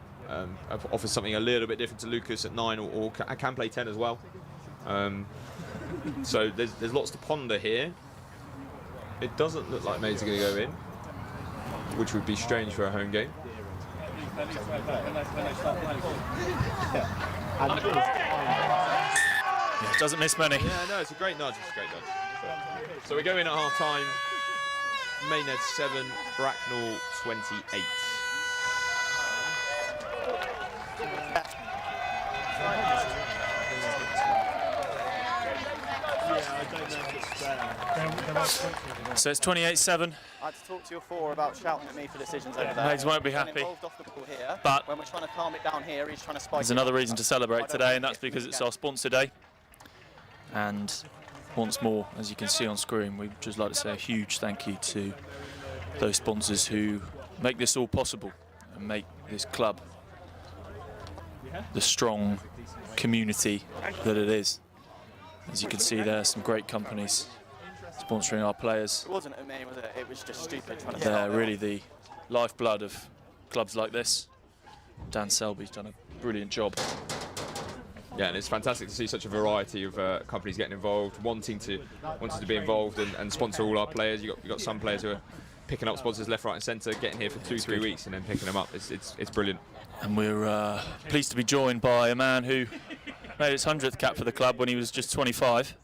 Offers something a little bit different to Lucas at 9, or can play 10 as well. So there's lots to ponder here. It doesn't look like Maids are going to go in, which would be strange for a home game. Yeah, doesn't miss many. Yeah, no, it's a great nudge. So we go in at half time. Maidenhead 7, Bracknell 28. So it's 28-7. I had to talk to your 4 about shouting at me for decisions over there. Maids won't be He's been happy. involved off the ball here, But when we're trying to calm it down here, he's trying to spike there's it another up. reason to celebrate today, and that's because it's our sponsor day. And once more, as you can see on screen, we'd just like to say a huge thank you to those sponsors who make this all possible and make this club the strong community that it is. As you can see there, some great companies sponsoring our players. It wasn't at me, was it? It was just stupid trying to They're really the lifeblood of clubs like this. Dan Selby's done a brilliant job. Yeah, and it's fantastic to see such a variety of companies getting involved, wanting to be involved and sponsor all our players. You got some players who are picking up sponsors left, right, and centre, getting here for 2-3 weeks and then picking them up. It's brilliant. And we're pleased to be joined by a man who made his 100th cap for the club when he was just 25.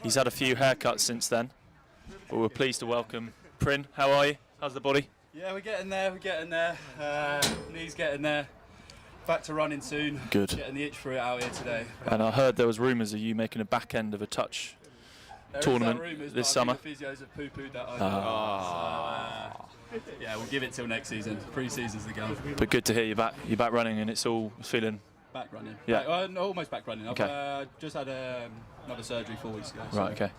He's had a few haircuts since then, but we're pleased to welcome Prin. How are you? How's the body? Yeah, we're getting there. Knees getting there. Back to running soon. Good. Getting the itch for it out here today. And I heard there was rumours of you making a back end of a touch tournament this summer. The physios have poo-pooed that. Yeah, we'll give it till next season. Pre-season's the goal. But good to hear you're back running, and it's all feeling. Back running. Yeah. Almost back running. Okay. I've just had another surgery 4 weeks ago. Right. Okay.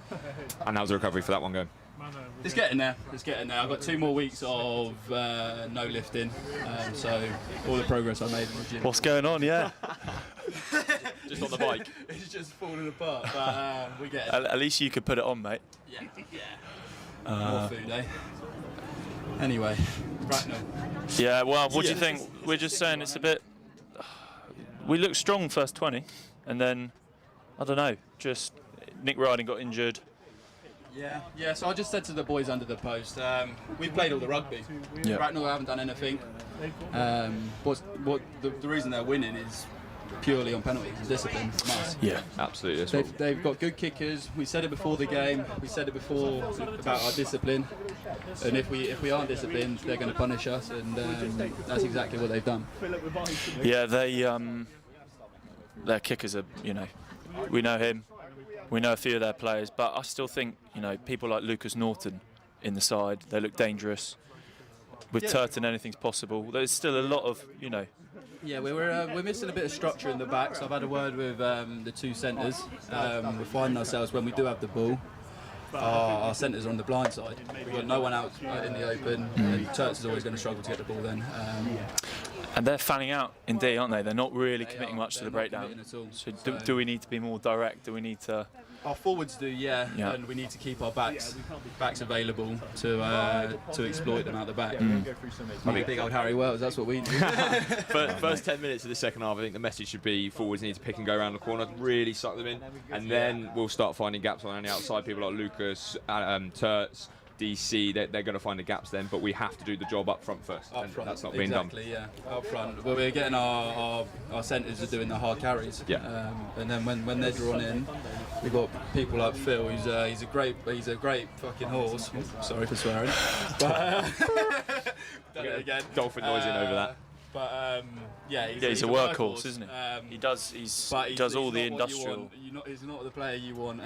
And how's the recovery for that one going? It's getting there. I've got 2 more weeks of no lifting, so all the progress I made in the gym. What's going on? Yeah. Just on the bike. It's just falling apart, but we get it. At least you could put it on, mate. Yeah. More food, eh? Anyway, Bracknell. Yeah. Well, what do you think? We're just saying it's a bit. We looked strong first 20, and then I don't know. Just Nick Riding got injured. Yeah. So I just said to the boys under the post, we've played all the rugby. Yeah. Bracknell haven't done anything. The reason they're winning is purely on penalties and discipline from us. Yeah, absolutely. They've got good kickers. We said it before the game. We said it before about our discipline. And if we aren't disciplined, they're going to punish us. And that's exactly what they've done. Yeah, their kickers are. We know him. We know a few of their players, but I still think people like Lucas Norton in the side. They look dangerous. With Turton, anything's possible. There's still a lot of Yeah, we're missing a bit of structure in the back. So I've had a word with the 2 centres. We're finding ourselves when we do have the ball. Our centres are on the blind side. We've got no one out in the open. And Turks is always going to struggle to get the ball then. And they're fanning out in D, aren't they? They're not really committing much to the breakdown. So do we need to be more direct? Do we need to? Our forwards do, yeah. And we need to keep our backs available to exploit them out the back. I think big old Harry Wells, that's what we do. First 10 minutes of the second half, I think the message should be forwards need to pick and go around the corner, really suck them in, and then we'll start finding gaps on the outside. People like Lucas, Turts, DC, they're going to find the gaps then, but we have to do the job up front first. Up front, that's not being done. Exactly, yeah. Up front. Well, we're getting our centres are doing the hard carries. Yeah. And then when they're drawn in, we've got people like Phil. He's a great fucking horse. Sorry for swearing. But done it again. Dolphin noise in over that. But yeah, he's a workhorse, isn't he? He does. He does all the industrial. He's not the player you want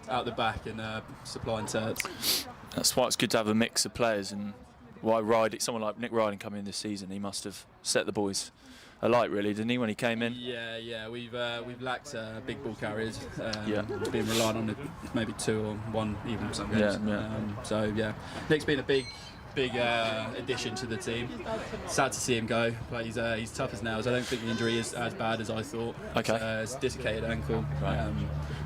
out the back and supplying turds. That's why it's good to have a mix of players, and why someone like Nick Ryden coming in this season, he must have set the boys alight, really, didn't he, when he came in? Yeah. We've lacked big ball carriers. Been relying on maybe 2 or 1 even some games. So yeah, Nick's been a big addition to the team. Sad to see him go, but he's tough as nails. I don't think the injury is as bad as I thought. Okay. It's a dislocated ankle,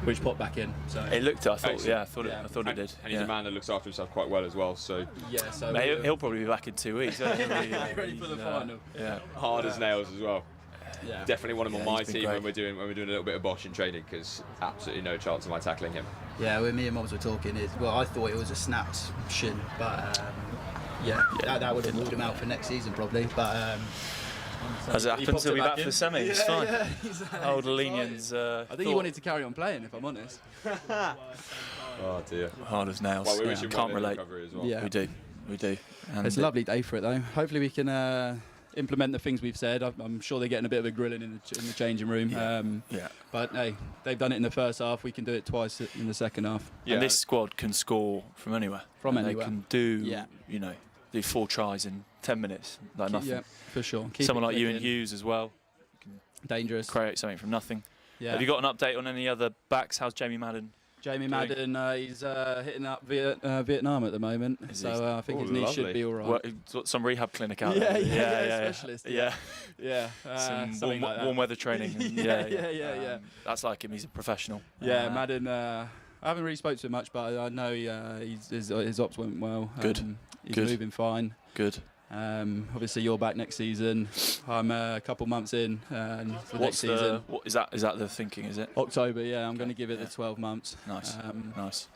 which popped back in. So it looked. I thought it did. And he's a man that looks after himself quite well as well. So yeah, so he'll probably be back in 2 weeks. Ready for the final. Yeah, hard as nails as well. Yeah. Definitely want him on my team when we're doing a little bit of bosh in training, because absolutely no chance of my tackling him. Yeah, when me and Mobs were talking, I thought it was a snapped shin, but that would have ruled him out for next season probably. But as it happens, he'll be back for the semi. It's fine. Yeah, exactly. Old Lenians. I think he wanted to carry on playing, if I'm honest. Oh dear. Hard as nails. Well, we wish him can't well in relate. recovery as well. Yeah. We do. And It's a lovely day for it though. Hopefully we can implement the things we've said. I'm sure they're getting a bit of a grilling in the changing room. But hey, they've done it in the first half. We can do it twice in the second half. Yeah. And this squad can score from anywhere. They can do, do 4 tries in 10 minutes, like nothing. Yeah, for sure. Someone like Ewan Hughes as well. Dangerous. Create something from nothing. Yeah. Have you got an update on any other backs? How's Jamie Madden? Jamie Madden, he's hitting up Vietnam at the moment, so I think his knees should be all right. Well, he's got some rehab clinic out there. Yeah, specialist. Yeah. Some warm weather training. Yeah. That's like him. He's a professional. Yeah, Madden. I haven't really spoke to him much, but I know his ops went well. Good. He's moving fine. Good. Obviously, you're back next season. I'm a couple months in for next season. What is that? Is that the thinking? Is it October? Yeah, I'm going to give it the 12 months. Nice. Nice.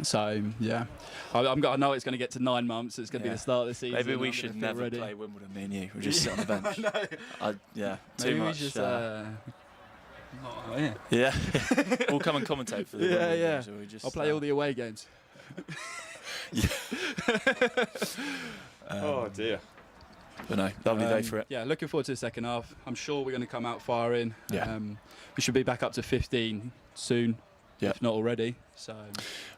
So yeah, I know it's going to get to 9 months. It's going to be the start of the season. Maybe we should never play Wimbledon. Me and you. We just sit on the bench. Too much. Yeah. We'll come and commentate for the Wimbledon. I'll play all the away games. Oh dear. But no, lovely day for it. Yeah, looking forward to the second half. I'm sure we're going to come out firing. Yeah. We should be back up to 15 soon, if not already. So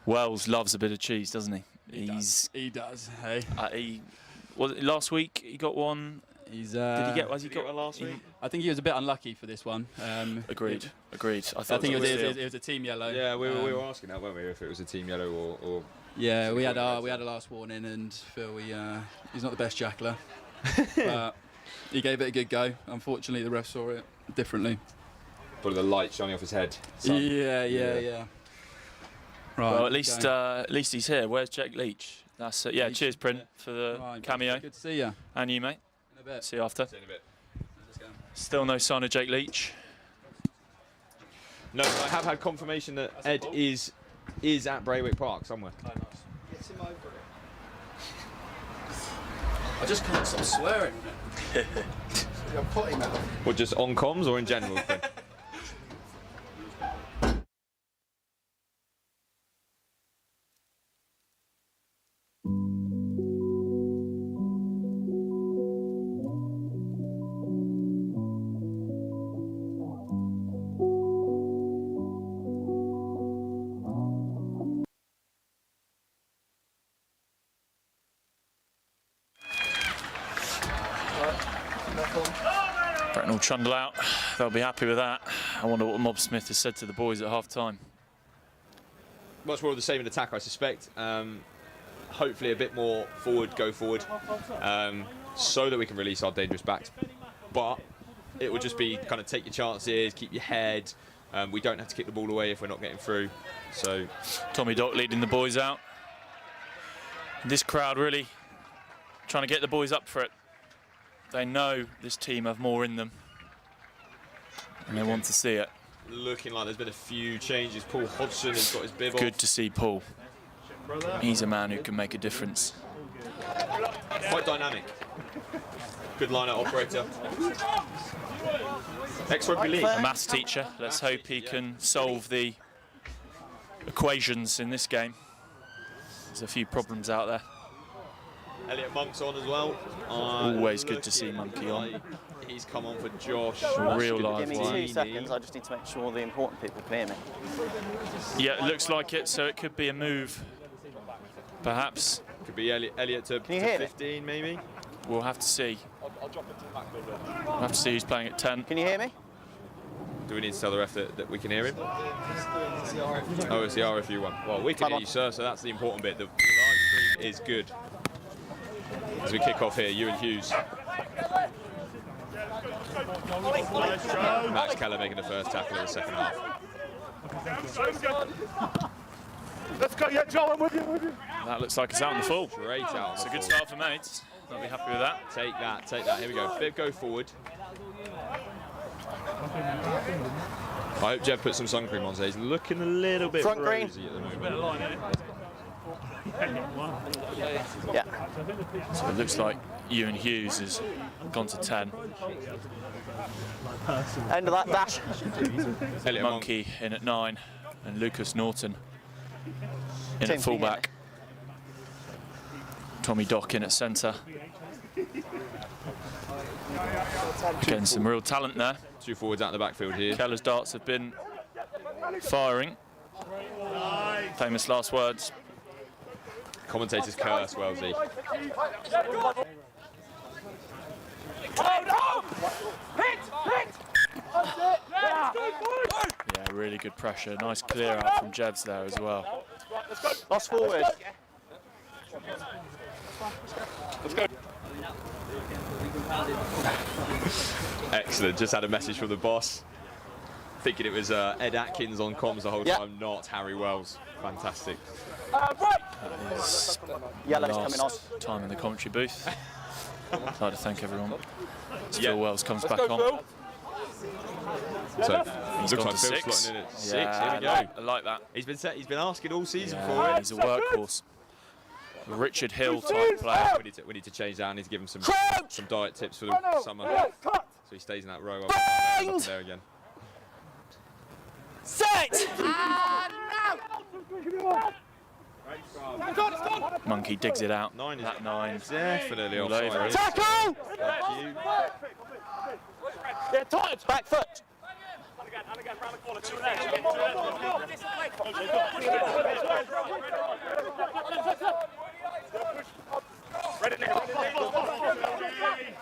Wells loves a bit of cheese, doesn't he? He does. Hey. Was it last week he got one? Has he got one last week? I think he was a bit unlucky for this one. Agreed. I think it was a team yellow. Yeah, we were asking that, weren't we, if it was a team yellow or yeah, we had a last warning, and Phil, he's not the best jackler, but he gave it a good go. Unfortunately, the ref saw it differently. But the light shining off his head. Yeah. Right. Well, at least he's here. Where's Jake Leach? That's cheers, Print, for the cameo. Good to see you. And you, mate. In a bit. See you after. See you in a bit. Still no sign of Jake Leach. No, I have had confirmation that Ed is at Braywick Park somewhere. I just can't stop swearing. You're potty mouth. Or just on comms or in general? Bracknell trundle out. They'll be happy with that. I wonder what Mob Smith has said to the boys at half time. Much more of the same in attack, I suspect. Hopefully a bit more go forward, so that we can release our dangerous backs. But it would just be kind of take your chances, keep your head. We don't have to kick the ball away if we're not getting through. So Tommy Dock leading the boys out. This crowd really trying to get the boys up for it. They know this team have more in them, and they want to see it. Looking like there's been a few changes. Paul Hodgson has got his bib off. Good to see Paul. He's a man who can make a difference. Quite dynamic. Good line-out operator. Ex-rugby league. A maths teacher. Let's hope he can solve the equations in this game. There's a few problems out there. Elliot Monk's on as well. Always good to see Monkey on. He's come on for Josh. Real live Give me one. 2 seconds, I just need to make sure the important people can hear me. Yeah, it looks like it, so it could be a move. Perhaps. Could be Elliot to 15, maybe. We'll have to see. We'll have to see who's playing at 10. Can you hear me? Do we need to tell the ref that we can hear him? Oh, it's the RFU one. Well, we can hear you, sir, so that's the important bit. The live stream is good. As we kick off here, Ewan Hughes. Max Keller making the first tackle of the second half. Let's go, yeah, Joe, I'm with you. That looks like it's out in the full. Straight out. It's a good start for mates. I'll be happy with that. Take that, take that. Here we go. Bit go forward. I hope Jeb put some sun cream on today. He's looking a little bit Front rosy green. at the moment. Yeah. So it looks like Ewan Hughes has gone to 10. End of that dash. Elliot Monkey in at 9, and Lucas Norton in Tim, at fullback. Tommy Dock in at centre. Getting some real talent there. 2 forwards out the backfield here. Keller's darts have been firing. Famous last words. Commentators curse, Wellesley. Yeah, really good pressure. Nice clear out from Jebs there as well. Lost forward. Let's go. Excellent. Just had a message from the boss. Thinking it was Ed Atkins on comms the whole time, not Harry Wells. Fantastic. That is Yellow's last coming on. time in the commentary booth. I'd like to thank everyone. As Yeah. Phil Wells comes back on. So He's looks gone like to Phil's 6. slotting in at 6. Yeah, Here we go. I like that. He's been asking all season for Yeah, it. he's a workhorse. A Richard Hill type player. We need to change that. I need to give him some Crouch! diet tips for the summer. So he stays in that row up there again. Set! Monkey digs it out. 9 is that 9. definitely All offside. over it. Tackle! Thank you. Yeah, tight. Back foot.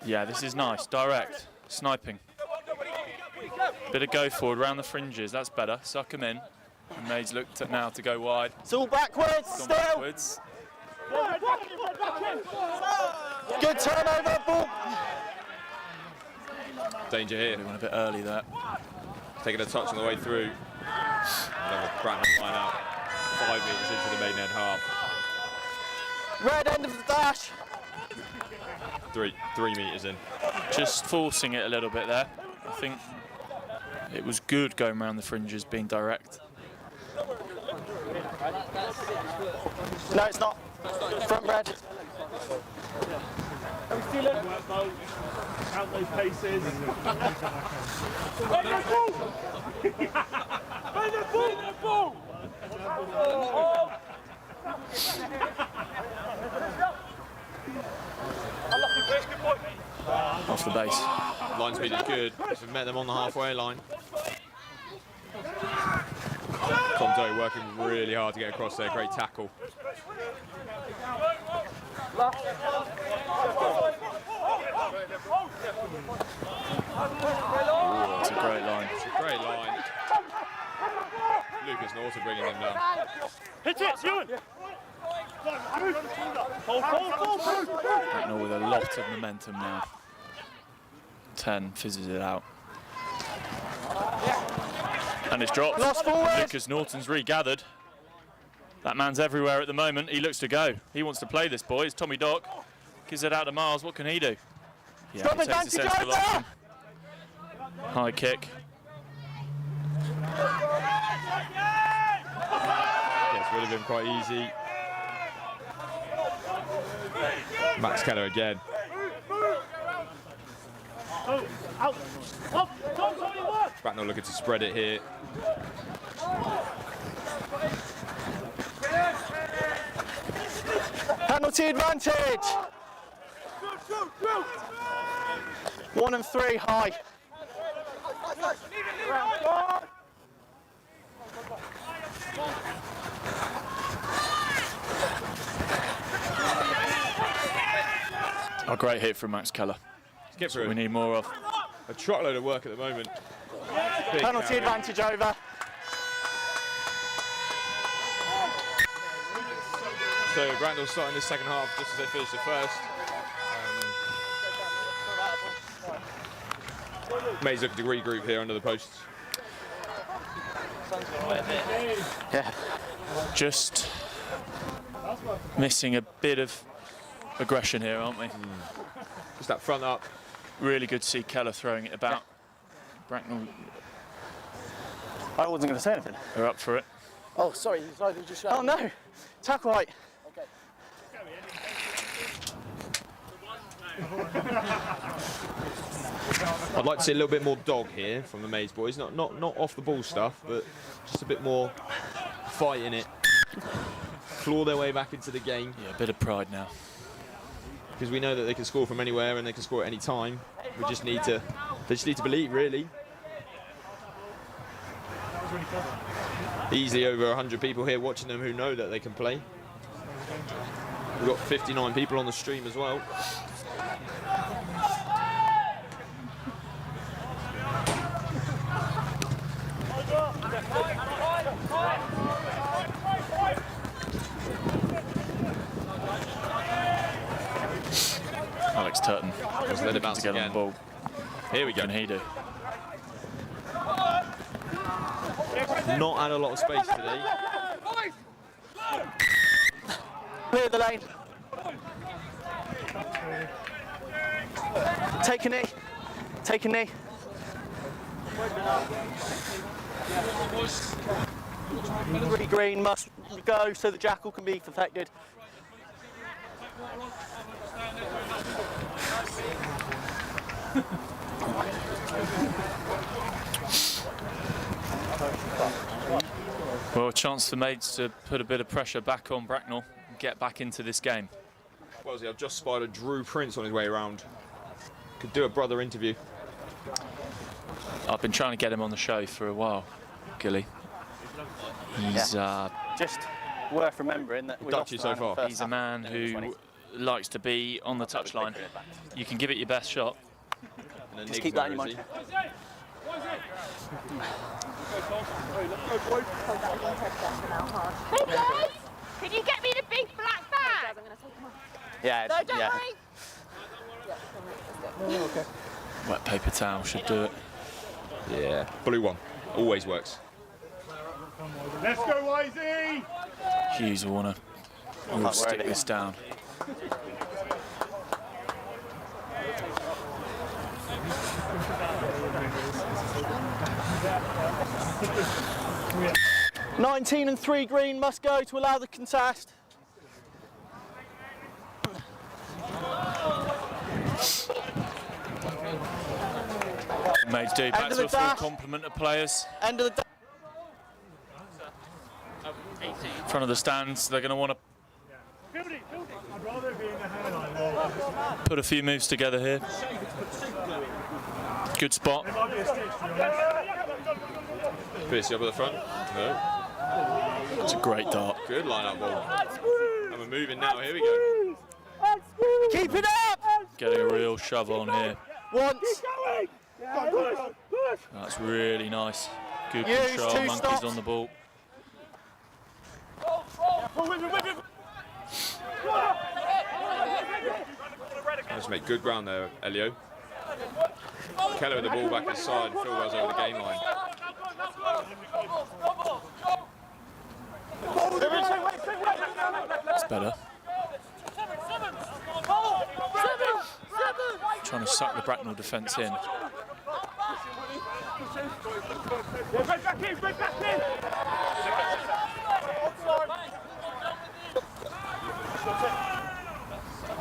Yeah, this is nice. Direct. Sniping. Bit of go forward, round the fringes. That's better. Suck him in. And Maid's looked at now to go wide. It's all backwards, Gone still. backwards. Good turnover, ball. Danger here. Went a bit early there. Taking a touch on the way through. Another Bracknell line out. 5 metres into the Maidenhead half. Red end of the dash. 3 metres in. Just forcing it a little bit there. I think it was good going around the fringes, being direct. No, it's not. Front red. Count those paces. Off the base. Line speed is good. We've met them on the halfway line. Conte working really hard to get across there. Great tackle. It's a great line. It's a great line. Lucas Norton bringing them down. Hit it, Ewan! Hold. Bracknell with a lot of momentum now. 10 fizzes it out. And it's dropped. Lost forward. Lucas Norton's regathered. That man's everywhere at the moment. He looks to go. He wants to play this, boys. Tommy Dock gives it out to Miles. What can he do? Yeah, Drop he it, takes a Dante, sensible go option. High kick. Gets rid of him quite easy. Max Keller again. Bracknell looking to spread it here. Penalty advantage. 1 and 3 high. A great hit from Max Keller. Get through. We need more of. A truckload of work at the moment. Big Penalty carry. advantage over. So Bracknell starting this second half just as they finished the first. Mays looking to regroup here under the posts. Yeah. Just missing a bit of aggression here, aren't we? Just that front up. Really good to see Keller throwing it about. Bracknell I wasn't going to say anything. are up for it. Oh, sorry, just Oh no, tackle height. I'd like to see a little bit more dog here from the Mays boys. Not off the ball stuff, but just a bit more fight in it. Claw their way back into the game. Yeah, a bit of pride now. Because we know that they can score from anywhere and they can score at any time. They just need to believe, really. Easily over 100 people here watching them who know that they can play. We've got 59 people on the stream as well. Alex Turton Let's let it bounce to get again. on the ball. Here we go. What can he do? Not had a lot of space today. Clear the lane. Take a knee. Take a knee. Three green must go so that Jackal can be protected. Well, a chance for Maids to put a bit of pressure back on Bracknell and get back into this game. Well, see, I've just spotted Drew Prince on his way around. Could do a brother interview. I've been trying to get him on the show for a while, Gilly. He's Just worth remembering that we Duchy lost so the far. first he's a half. man who likes to be on the touchline. You can give it your best shot. Just keep that in your mind. Hey guys, can you get me the big black bag? Yeah, No, don't yeah. worry. Wet paper towel should do it. Yeah, blue one. Always works. Let's go, Wisey! Hughes will want to stick this down. Yeah. 19 and 3 green must go to allow the contest. Maids do back End of to the a full dash. complement of players. End of the In front of the stands, they're going to want to I'd rather be in the hairline there. put a few moves together here. Good spot. There might be a stitch, to be honest. Piercy up at the front. No. It's a great dart. Good line-up ball. And we're moving now. Here we go. Keep it up! Getting a real shove on here. Once. That's really nice. Good Hughes, control. 2 Monkeys stops. on the ball. Just make good ground there, Elio. Keller with the ball back inside. Phil Wells over the game line. It's better. Trying to suck the Bracknell defence in.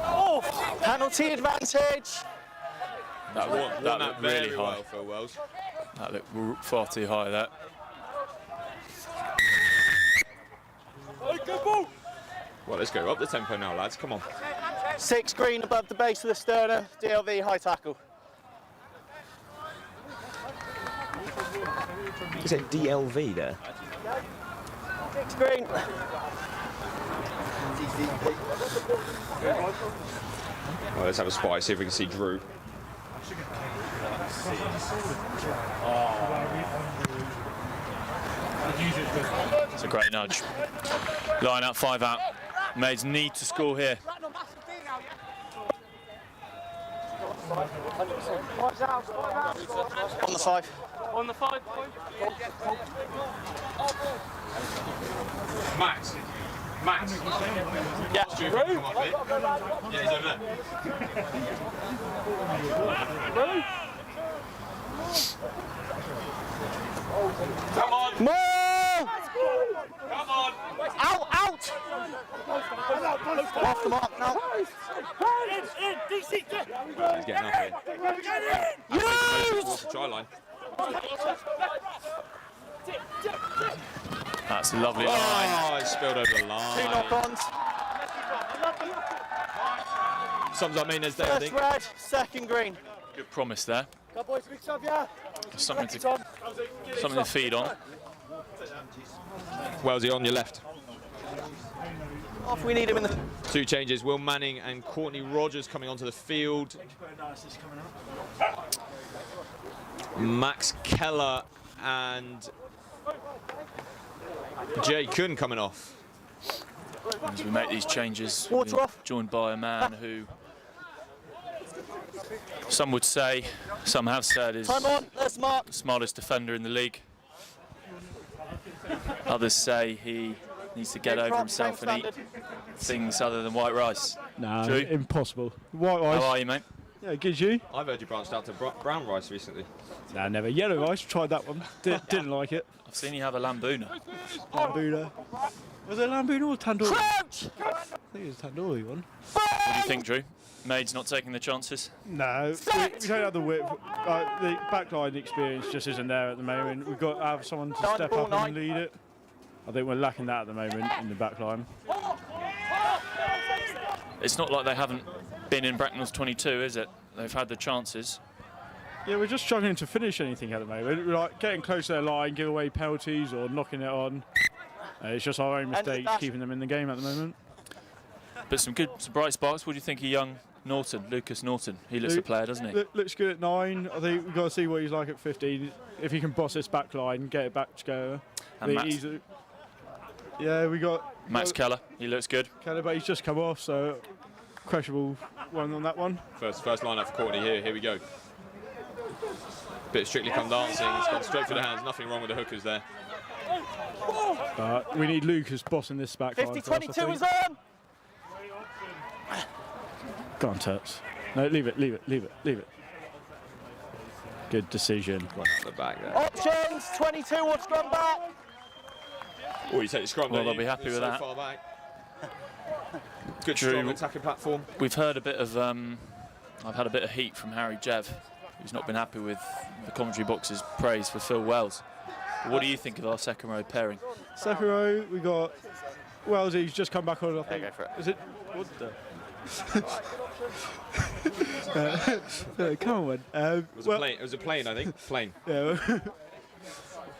Oh, penalty advantage. That Won looked that really very high. well, Phil Wells. That looked far too high, that. Well, let's go up the tempo now, lads. Come on. 6 green above the base of the sternum, DLV high tackle. Is it DLV there? 6 green. Well, let's have a spy, see if we can see Drew. It's a great nudge. Line up, 5 out. Maids need to score here. On the 5. On the 5. Max. Max. Yeah. Drew, come on, mate. Yeah, he's over there. Come on. More! Come on. Out, out! Off the mark now. He's getting up here. Off the try line. That's a lovely line. Oh, he spilled over the 2 line. knock-ons. Sums up Maidenhead's day, I First think. red, 2nd green. Good promise there. Go boys, big sub, yeah. Something to feed on. Wellesley on your left. Off, we need him in the... 2 changes, Will Manning and Courtney Rogers coming onto the field. Max Keller and Jay Kuhn coming off. As we make these changes, Water we're off. joined by a man who some would say, some have said, is Time on, let's mark. the smartest defender in the league. Others say he needs to get over himself and eat things other than white rice. No, Drew? impossible. White rice. How are you, mate? Yeah, good you? I've heard you branched out to brown rice recently. No, never. Yellow rice, tried that one. Didn't like it. I've seen you have a lambuna. Lambuna. Was it lambuna or tandoori? Crouch! I think it was a tandoori one. What do you think, Drew? Maids not taking the chances? No, we don't have the whip. The backline experience just isn't there at the moment. We've got to have someone to step up and lead it. I think we're lacking that at the moment in the backline. It's not like they haven't been in Bracknell's 22, is it? They've had the chances. Yeah, we're just struggling to finish anything at the moment. We're like getting close to their line, give away penalties or knocking it on. It's just our own mistake keeping them in the game at the moment. But some bright sparks. What do you think of young Norton, Lucas Norton? He looks a player, doesn't he? Looks good at 9. I think we've got to see what he's like at 15. If he can boss this back line, get it back together. And Max, yeah, we got Max Keller. He looks good. Keller, but he's just come off, so questionable one on that one. First line up for Courtney here. Here we go. Bit of Strictly Come Dancing. It's gone straight for the hands. Nothing wrong with the hookers there. We need Lucas bossing this back line. 50-22 is on! Go on, Terps. No, leave it. Good decision. Right out the back there. Options, 22 or scrum back. Oh, you take the scrum, Well, don't they'll be happy with that. Far back. Good Drew, strong attacking platform. We've heard a bit of, I've had a bit of heat from Harry Jev, who's not been happy with the commentary box's praise for Phil Wells. What do you think of our second row pairing? Second row, we got Wells, who's just come back on. I think. Go for it. Is it? What the? Come on, It was a plane, I think. Plane. Yeah.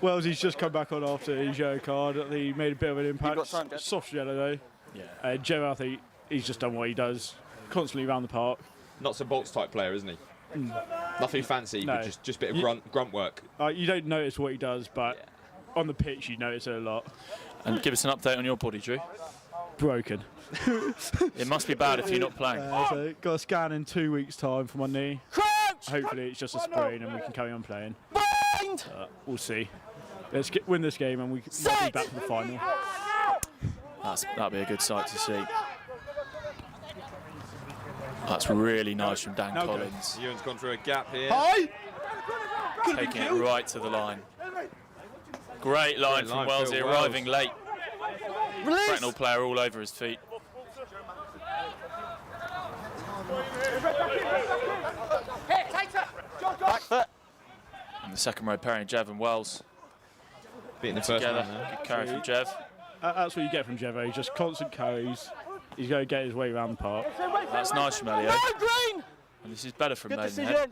Wells, he's just come back on after his yellow card. I think he made a bit of an impact. Soft yellow though. Yeah. Gemma, I think he's just done what he does, constantly around the park. Nuts and bolts type player, isn't he? Nothing fancy, No. but just a bit of grunt work. You don't notice what he does, but on the pitch you notice it a lot. And give us an update on your body, Drew. Broken. It must be bad if you're not playing. So got a scan in 2 weeks' time for my knee. Hopefully it's just a sprain and we can carry on playing. We'll see. Let's win this game and we might be back for the final. That'll be a good sight to see. That's really nice from Dan Collins. Ewan's gone through a gap here. Taking it right to the line. Great line from Wellesley, arriving late. Bracknell player all over his feet. Back foot. And the second row pairing, Jev and Wells. Beating the first together. one there. Good carry from Jev. That's what you get from Jevo, just constant carries. He's going to get his way around the park. That's nice from Elliot. Green! And this is better from Good Maidenhead. decision.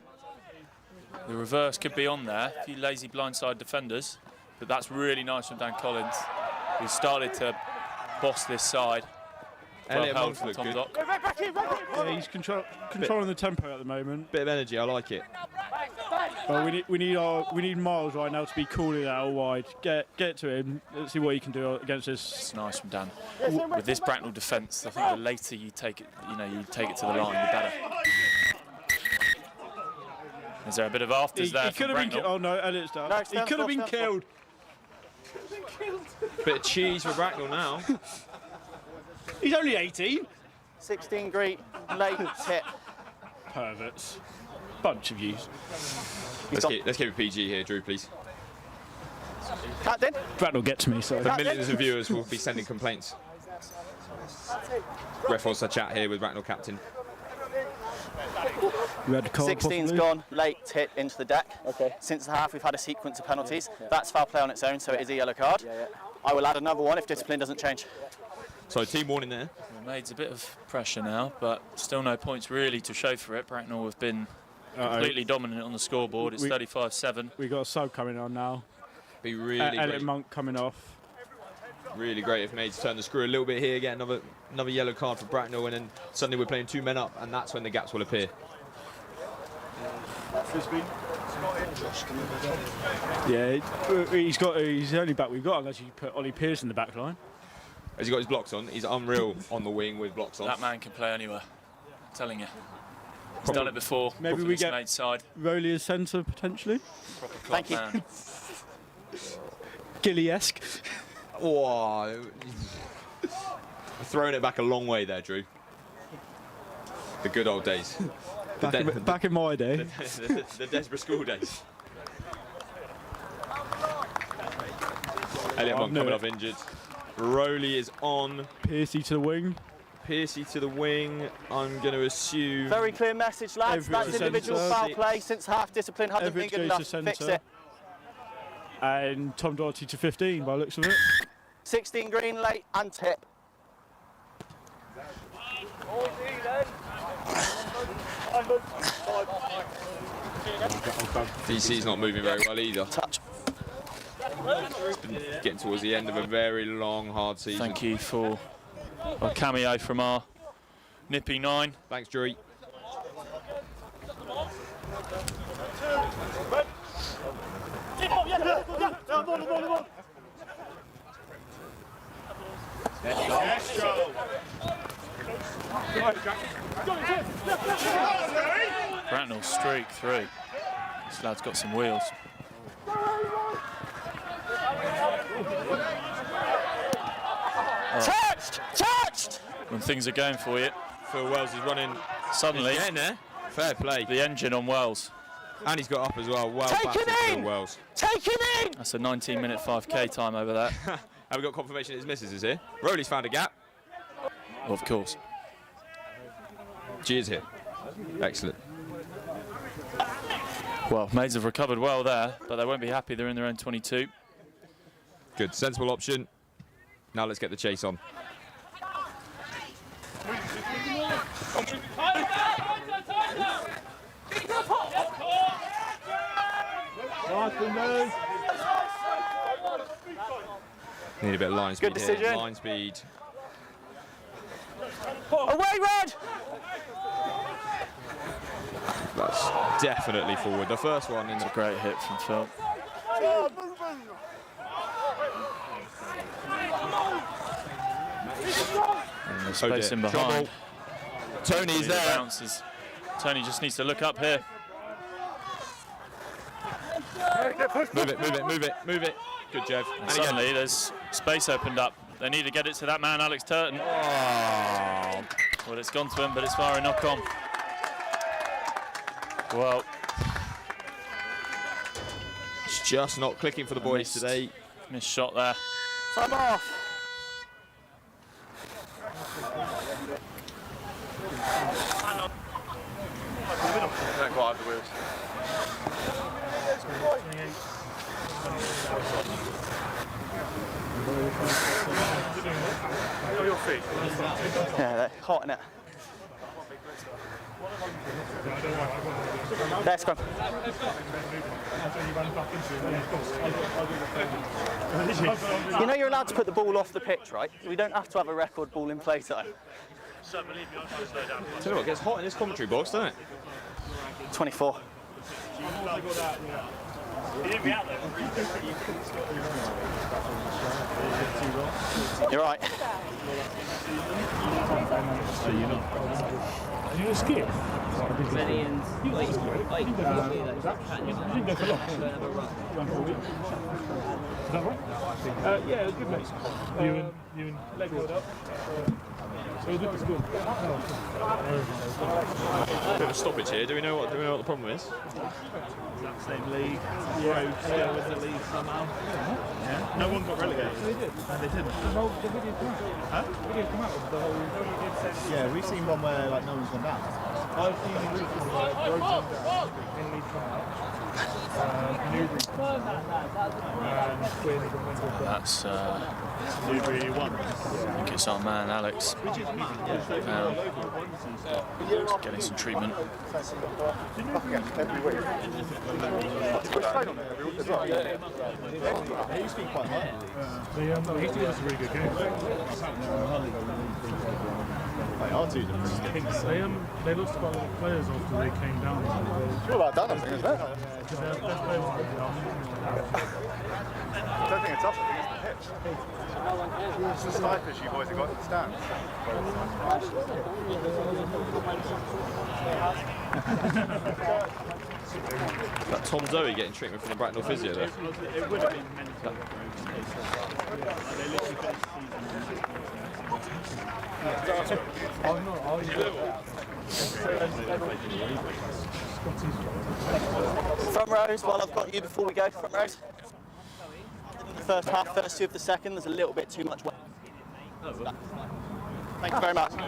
The reverse could be on there. A few lazy blindside defenders. But that's really nice from Dan Collins, who started to boss this side. Well held from Tom Dock. Yeah, he's controlling the tempo at the moment. Bit of energy, I like it. Well, we need Miles right now to be calling out all wide. Get to him. Let's see what he can do against this. It's nice from Dan. With this Bracknell defence, I think the later you take it, you take it to the line, the better. Is there a bit of afters there? He could have been. Oh no, Elliot's down. No, He could have been killed. Bit of cheese for Bracknell now. He's only 18. 16 green, late tip. Perverts. Bunch of yous. Let's keep it PG here, Drew, please. Captain. Bracknell get to me, sorry. The millions of viewers will be sending complaints. Ref wants to chat here with Bracknell captain. Red card 16's possibly. gone, late tip into the deck. Okay. Since the half, we've had a sequence of penalties. That's foul play on its own, so it is a yellow card. I will add another one if discipline doesn't change. So team warning there. Maids a bit of pressure now, but still no points really to show for it. Bracknell have been completely dominant on the scoreboard. It's 35-7. We got a sub coming on now. Be really Elliot great. Monk coming off. Really great if Maids turn the screw a little bit here, get another yellow card for Bracknell, and then suddenly we're playing 2 men up, and that's when the gaps will appear. Yeah, he's the only back we've got unless you put Ollie Pearce in the back line. Has he got his blocks on? He's unreal on the wing with blocks on. That man can play anywhere. I'm telling you. He's done it before. Maybe we get Maids side. Rowley as centre potentially. Proper club man. Gilly-esque. Whoa. Throwing it back a long way there, Drew. The good old days. Back in my day. The Desborough school days. Elliot Monk coming off injured. Rowley is on. Piercy to the wing. Piercy to the wing. I'm going to assume. Very clear message, lads. That's individual foul play. Since half, discipline hasn't been good enough. Fix it. And Tom Doherty to 15 by the looks of it. 16 green, late and tip. DC's not moving very well either. Touch. It's been getting towards the end of a very long, hard season. Thank you for a cameo from our Nippy 9. Thanks, Drew. Bracknell streak through. This lad's got some wheels. Touched! Touched! When things are going for you. Phil Wells is running. Suddenly, there. Fair play. The engine on Wells. And he's got up as well. Well Take back him to Phil in! Wells. Take him in! That's a 19-minute 5K time over there. Have we got confirmation that his missus is here? Rowley's found a gap. Of course. She is here. Excellent. Well, Maids have recovered well there, but they won't be happy. They're in their own 22. Good, sensible option. Now let's get the chase on. Need a bit of line speed. Good decision. Here. Line speed. Away, Red! That's definitely forward. The first one in It's a great hit from Phil. And the space in behind. Tony's there. Bounces. Tony just needs to look up here. Move it, move it, move it, move it. Good, Jeff. And suddenly there's space opened up. They need to get it to that man, Alex Turton. Oh. Well, it's gone to him, but it's far a knock on. Well, It's just not clicking for the boys today. Missed shot there. Time off. Don't quite have the wheels. Yeah, hot in it. There, scrum. You know you're allowed to put the ball off the pitch, right? We don't have to have a record ball in play time. Tell you what, it gets hot in this commentary box, doesn't it? 24. You're right. So you're not. Are you a skier? Millions. Wait, You didn't go for long. Around 4 weeks. Is that right? Yeah, it was good, mate. You and leg rolled up. So it was good to school. Bit of a stoppage here. Do we know what the problem is? Exact same league. Yeah, still with the league somehow. Yeah. No one got relegated. They did. And they didn't. The video come out. Huh? The video come out of the whole. Yeah, we've seen one where like no one's gone down. I've seen a week where Rosen down in league come out. Newbury and Quinn and Windsor. That's Newbury won. I think it's our man Alex. Getting some treatment. He used to be quite high. He used to give us a really good game. They lost quite a lot of players after they came down. Well, about done, I think, isn't it? I don't think it's up, I think it's the pitch. It's the snipers you boys have got in the stands. That Tom Zoe getting treatment from the Bracknell physio there. It would have been mental. Front rows, while I've got you before we go, front rows. First half, first two of the second, there's a little bit too much weight. Thank you very much. There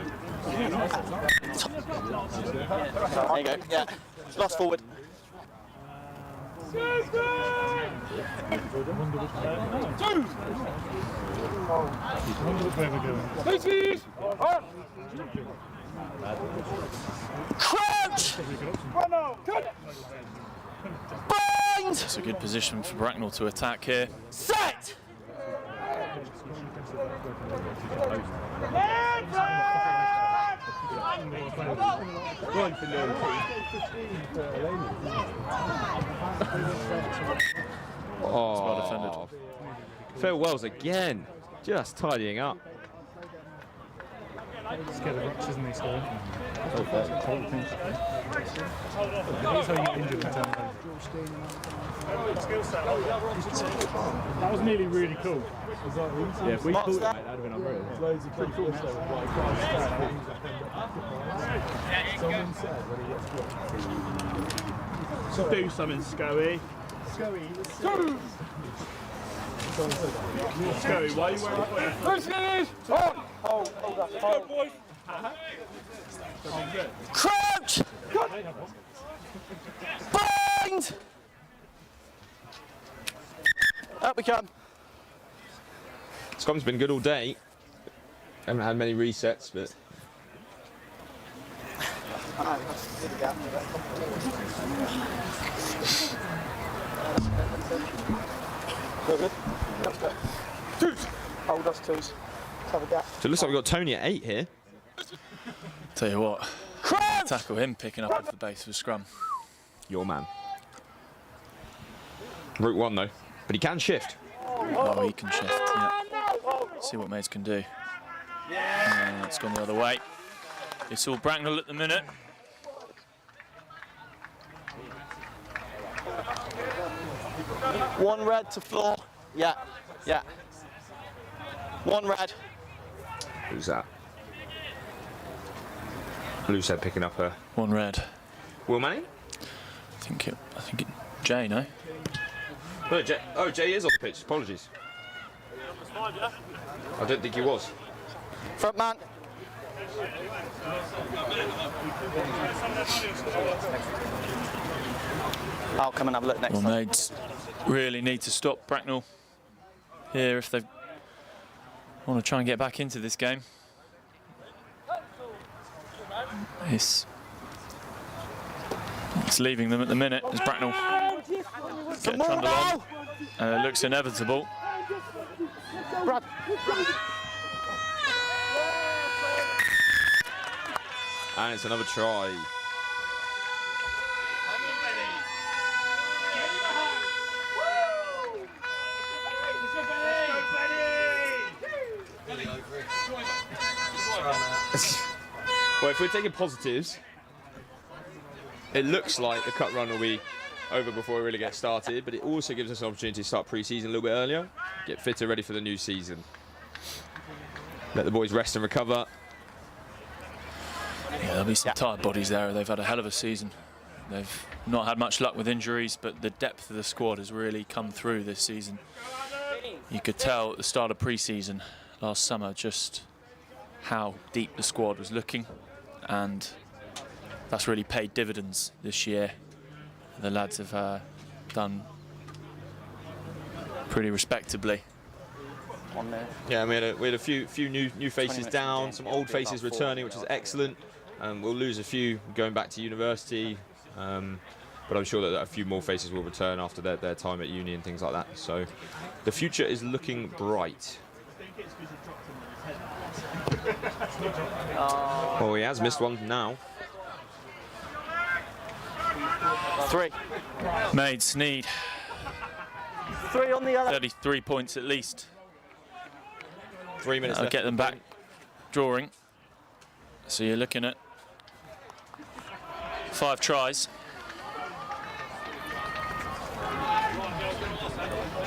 you go, yeah. Lost forward. Crouch! Bind! It's a good position for Bracknell to attack here. Set! Oh, well defended. Phil Wells again, just tidying up. Scared of rocks, isn't he, still? That's how you get injured in terms of... That was nearly really cool. Yeah, if we caught it, mate, that would have been unreal. Loads of pretty cool stuff. Someone said when he gets do something, Scoey. Scoey, Scoey, why are you wearing Crouch! Bind! Up we come. Scrum's been good all day. Haven't had many resets, but Good. Twos. Hold us twos. Have a gap. so it looks like we've got Tony at 8 here. Tell you what, tackle him picking up off the base of a scrum. Your man. Route 1 though, but he can shift. Oh, he can shift, yeah. See what Maids can do. And it's gone the other way. It's all Bracknell at the minute. One red to floor. Yeah, yeah. One red. Who's that? Blue said picking up her. One red. Will Manny? I think it Jay, no? Oh, Jay is on the pitch. Apologies. I don't think he was. Front man. I'll come and have a look next Well, time. Maids really need to stop Bracknell here if they want to try and get back into this game. It's leaving them at the minute as Bracknell get trundled on. And it looks inevitable. And it's another try. Well, if we're taking positives, it looks like the cut run will be over before we really get started, but it also gives us an opportunity to start pre-season a little bit earlier, get fitter, ready for the new season. Let the boys rest and recover. Yeah, there'll be some tired bodies there. They've had a hell of a season. They've not had much luck with injuries, but the depth of the squad has really come through this season. You could tell at the start of pre-season last summer just how deep the squad was looking, and that's really paid dividends this year. The lads have done pretty respectably. Yeah, we had a few new faces down, some old faces returning, which is excellent. We'll lose a few going back to university, but I'm sure that a few more faces will return after their time at uni and things like that. So the future is looking bright. Oh, he has missed one now. 3. Maids need 3 on the other. 33 points at least. 3 minutes I'll left. get them back drawing. So you're looking at 5 tries.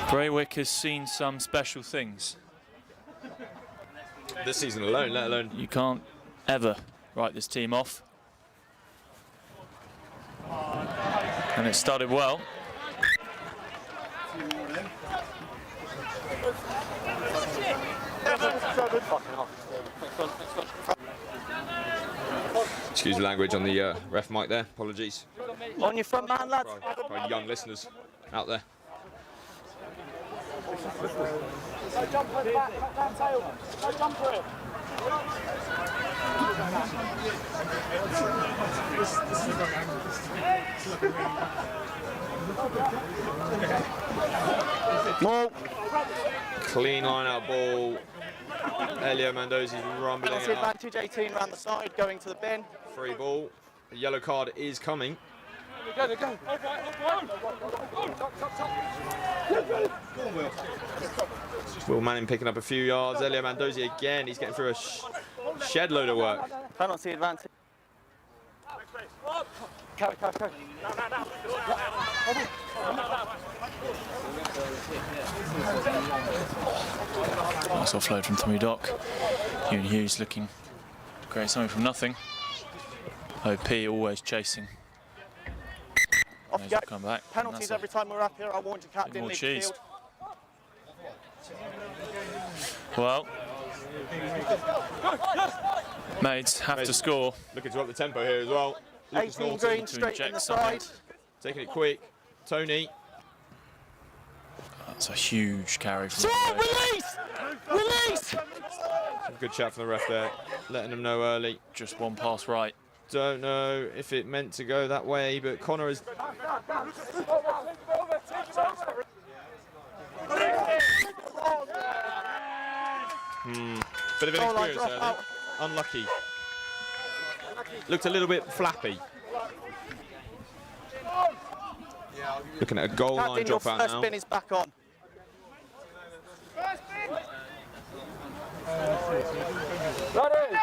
Braywick has seen some special things. This season alone, let alone. You can't ever write this team off. And it started well. Excuse the language on the ref mic there, apologies. On your front man, lads. Probably young listeners out there. No jump for it back, that tail. No jump for it. More. Clean line out ball. Elio Mandozi's rumbling Penalty it up. advantage, 18 round the side, going to the bin. Free ball. The yellow card is coming. Go, go. Will Manning picking up a few yards. Elio Mandozi again. He's getting through a shed load of work. Penalty advantage. Carry. Nice offload from Tommy Dock. Ewan Hughes looking to create something from nothing. OP always chasing. Off you go. Come back. Penalties every time we're up here. I warned you, captain. More Leave cheese. the field. Well, Maids have to score. Looking to up the tempo here as well. 18 green, straight in the side. Taking it quick. Tony. That's a huge carry from Release! Some good chat from the ref there. Letting them know early. Just one pass right. Don't know if it meant to go that way, but Connor is... Bit of inexperience there. Unlucky. Looked a little bit flappy. Looking at a goal line drop out first now. spin is back on.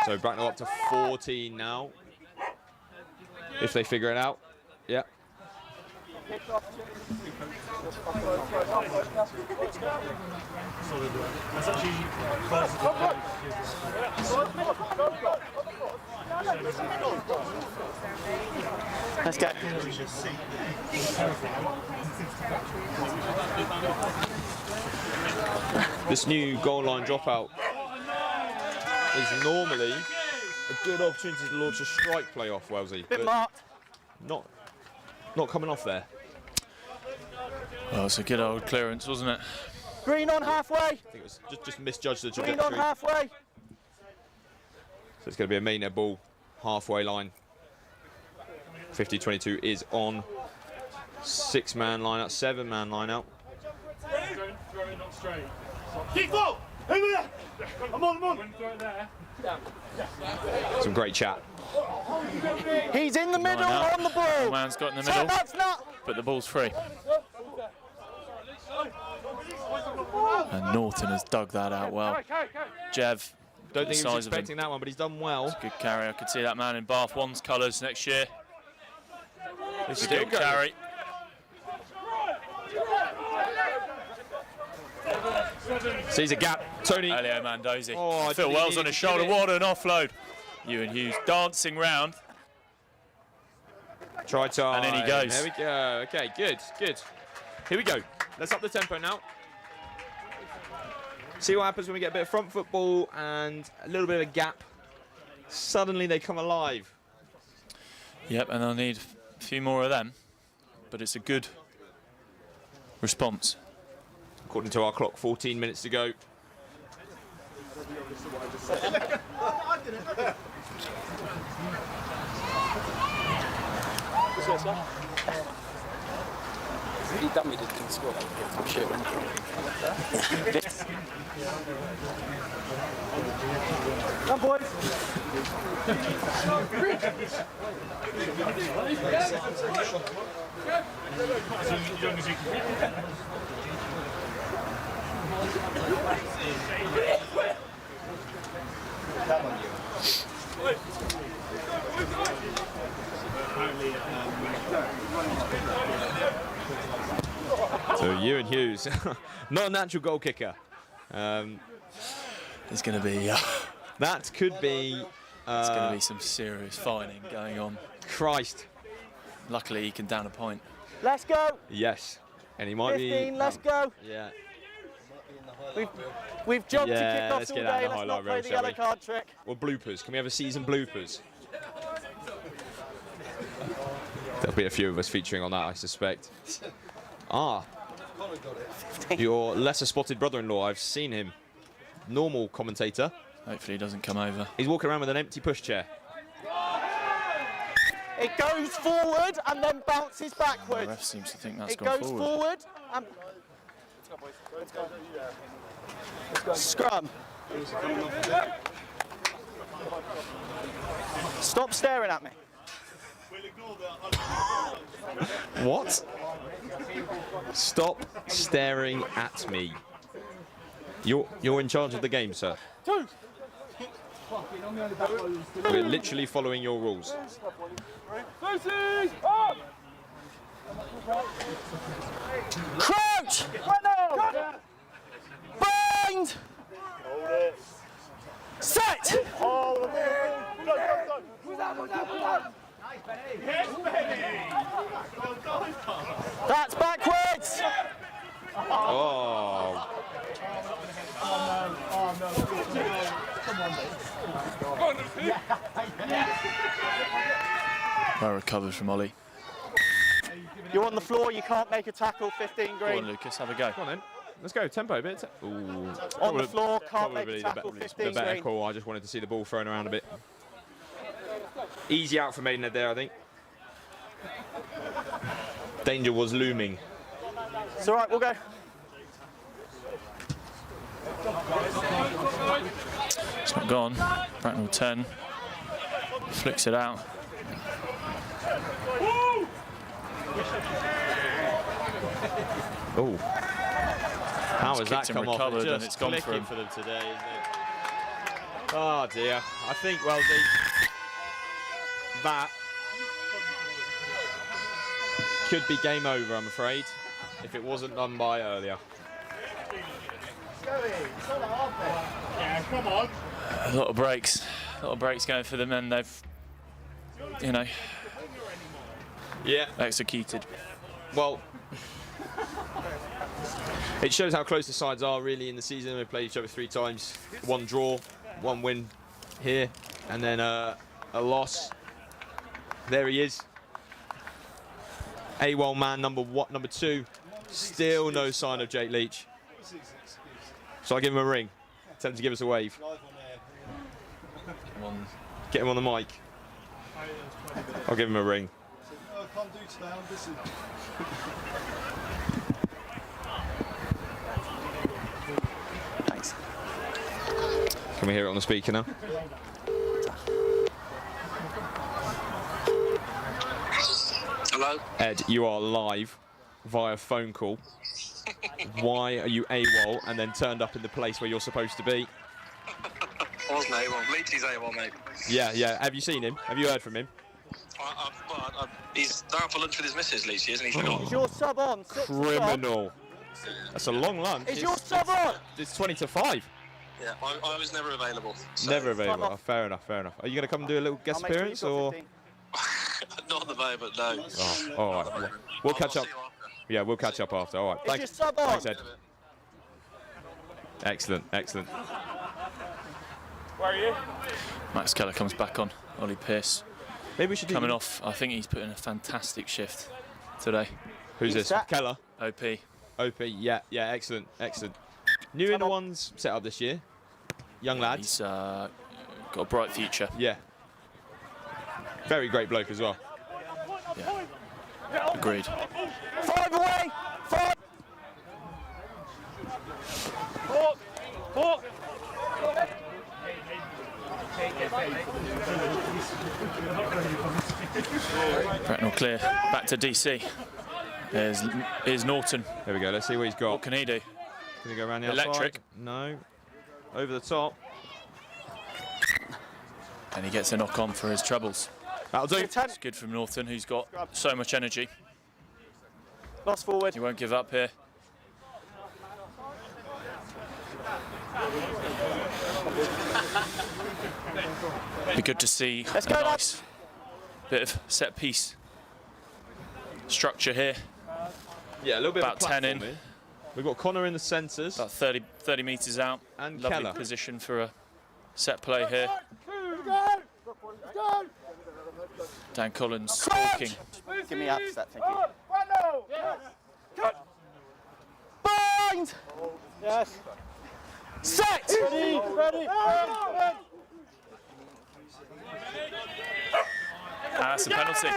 So Bracknell up to 14 now. If they figure it out. Yeah. Let's go. This new goal line dropout is normally a good opportunity to launch a strike play off Wellesley. Bit marked. Not coming off there. Well, it's a good old clearance, wasn't it? Green on halfway. I think it was just misjudged the Green trajectory. on halfway. So it's going to be a Maidenhead ball halfway line. 50-22 is on. 6-man line out, 7-man line out. Not straight. Kick ball! Over there! I'm on. Some great chat. He's in the middle on the ball. The man's got in the middle, That's not. but the ball's free. And Norton has dug that out well. Jev, Don't think he was size of him. expecting that one, but he's done well. It's a good carry. I could see that man in Bath 1's colours next year. This is Still good carry. Sees a gap. Tony. Elio Mandozi. Oh, Phil Wells on his shoulder. it. What an offload. Ewan Hughes dancing round. Try time. And in he goes. There we go. Okay, good. Here we go. Let's up the tempo now. See what happens when we get a bit of front football and a little bit of a gap. Suddenly they come alive. Yep, and I'll need a few more of them. But it's a good response. According to our clock, 14 minutes to go. He done me didn't score. Shit. Come boys. So Ewan Hughes, not a natural goal kicker. There's going to be... that could be... There's going to be some serious fighting going on. Christ. Luckily, he can down a point. Let's go. Yes. And he might 15, be... let's go. Yeah. We've jumped to Yeah, kick off let's all get out day. of the Let's not highlight play reel, the shall yellow we? card trick. Or bloopers. Can we have a season bloopers? There'll be a few of us featuring on that, I suspect. Your lesser spotted brother-in-law, I've seen him. Normal commentator. Hopefully he doesn't come over. He's walking around with an empty pushchair. It goes forward and then bounces The backwards. ref seems to think that's It gone goes forward. forward and... Scrum. Stop staring at me. What? Stop staring at me. You're in charge of the game, sir. We're literally following your rules. Crouch! Bind! Set! That's backwards! Oh. Well recovered from Ollie. You're on the floor, you can't make a tackle, 15 Go green. on, Lucas, have a go. Come on then. Let's go. Tempo a bit. Ooh. On the floor, can't make Probably a tackle, the 15 better green. call. I just wanted to see the ball thrown around a bit. Easy out for Maidenhead there, I think. Danger was looming. It's all right, we'll go. It's not gone. Bracknell 10. Flicks it out. Oh. How It's has that kicked and come off? recovered and Just it's gone for clicking him. for them today, isn't it? Oh dear. I think, well, that could be game over, I'm afraid, if it wasn't done by earlier. Yeah, come on. A lot of breaks. A lot of breaks going for them, and they've, you know, executed. Well, it shows how close the sides are really in the season. We've played each other 3 times. 1 draw, 1 win here, and then a loss. There he is. AWOL man number 2. Still no sign of Jake Leach. So I give him a ring. Tell him to give us a wave. Get him on the mic. I'll give him a ring. I can't do today, I'm busy. Thanks. Can we hear it on the speaker now? Hello? Ed, you are live via phone call. Why are you AWOL and then turned up in the place where you're supposed to be? I wasn't AWOL. Leachy's AWOL, mate. Yeah, yeah. Have you seen him? Have you heard from him? He's down for lunch with his missus, Leachy, isn't he? Is your sub on? Criminal. That's a long lunch. Is your sub on? It's 20 to 5. Yeah, I was never available. So. Never available. Oh, fair enough, fair enough. Are you going to come and do a little guest appearance or? Not at the moment, no. Oh, all right. We'll catch up. Yeah, we'll catch up after. All right. Is your sub on? Thanks, Ed. Excellent, excellent. Where are you? Max Keller comes back on. Ollie Pearce. Maybe we should coming off. I think he's put in a fantastic shift today. Who's this? Keller. OP. OP. Yeah, yeah. Excellent, excellent. New inner ones set up this year. Young lads. He's got a bright future. Yeah. Very great bloke as well. Yeah. Agreed. 5 away! 5! Hawk! Bracknell clear. Back to DC. Here's Norton. There we go. Let's see what he's got. What can he do? Can he go around the Electric. outside? No. Over the top. And he gets a knock on for his troubles. That'll do. It's good from Norton, who's got so much energy. Lost forward. He won't give up here. Be good to see a nice bit of set piece structure here. Yeah, a little bit about of a 10 in. here. We've got Connor in the centres. About 30 metres out. And lovely Keller. position for a set play here. Dan Collins stalking. Give me up, set, thank you. Bind! Yes. Set! Ready. And that's a penalty.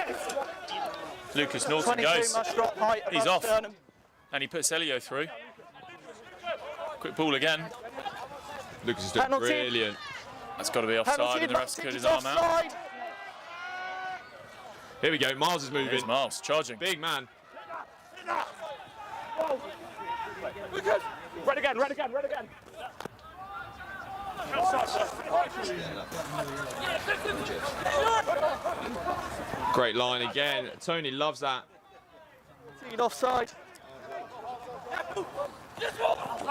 Lucas Norton 22 goes. must drop height He's above off. sternum. And he puts Elio through. Quick ball again. Lucas is doing Penalty. brilliant. That's got to be offside, Penalty, and the ref's cut his it's arm out. offside. Here we go. Miles is moving. Here's Miles charging. Big man. Red again. Great line again. Tony loves that. Teed offside.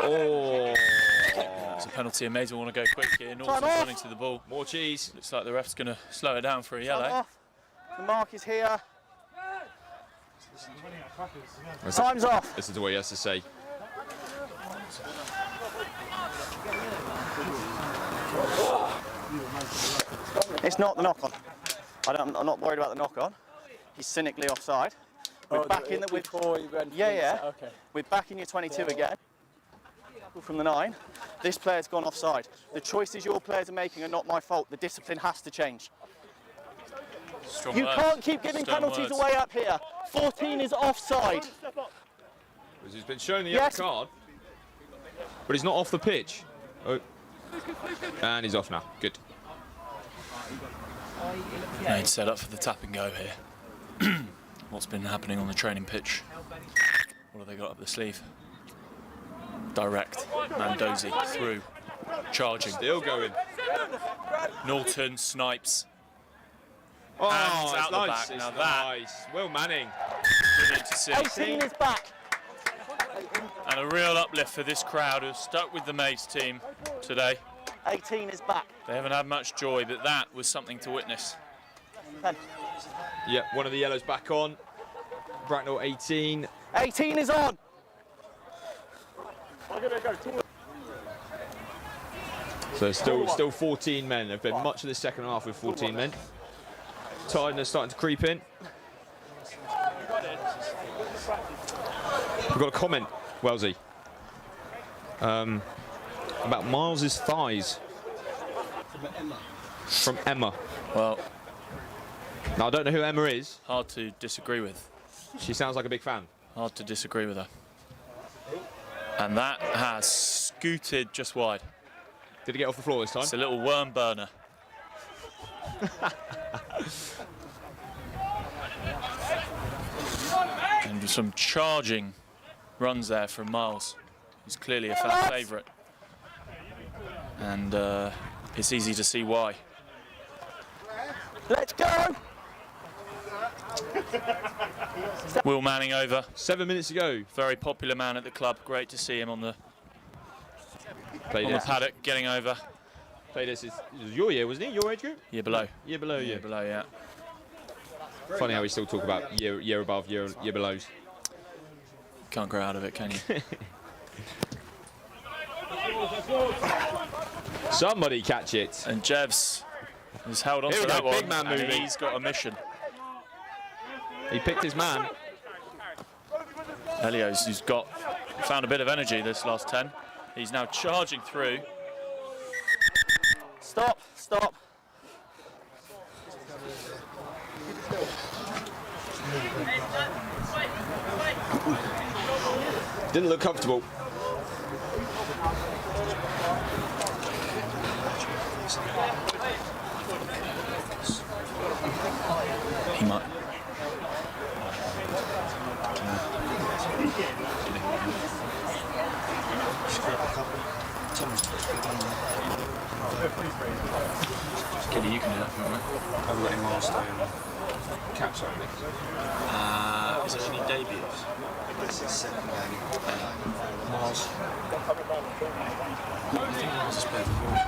Oh. It's a penalty, and Mays will want to go quick here. Norton's off. running to the ball. More cheese. Looks like the ref's going to slow it down for a Time yellow. off. The mark is here. Listen, Time's off. Listen to what he has to say. It's not the knock-on. I'm not worried about the knock-on. He's cynically offside. We're back in the Okay. We're back in your 22 again. From the 9. This player's gone offside. The choices your players are making are not my fault. The discipline has to change. Strong You words. can't keep giving Stern penalties words. away up here. 14 is offside. Because he's been shown the yellow card, but he's not off the pitch. Oh. And he's off now. Good. Made set up for the tap and go here. What's been happening on the training pitch? What have they got up the sleeve? Direct. Mandozi through. Charging. Still going. Norton snipes. Oh, Hands it's out the nice. back. It's Now that nice. Will Manning. brilliant to see. 18 is back. And a real uplift for this crowd who've stuck with the Mays team today. 18 is back. They haven't had much joy, but that was something to witness. 10. Yeah, one of the yellows back on. Bracknell 18. 18 is on. So still 14 men. There've been much of the second half with 14 men. Tiredness starting to creep in. We've got a comment, Wellesley, about Miles's thighs. From Emma. Well, Now, I don't know who Emma is. Hard to disagree with. She sounds like a big fan. Hard to disagree with her. And that has scooted just wide. Did it get off the floor this time? It's a little worm burner. And some charging runs there from Miles. He's clearly a fan favourite. And it's easy to see why. Let's go! Will Manning over. 7 minutes to go. Very popular man at the club. Great to see him on the paddock, getting over. Played this. It was your year, wasn't he? Your age group? Year below. Year below, Year below, yeah. Funny how we still talk about year above, year belows. Can't grow out of it, can you? Somebody catch it. And Jevs has held on to that one. Big man moving. He's got a mission. He picked his man. Helios, who's found a bit of energy this last 10. He's now charging through. Stop, stop. Didn't look comfortable. He might. Kenny, you can do that for me. I'm letting Miles stay and catch up. Is there any debuts? This is second game. Miles. I think Miles has played before.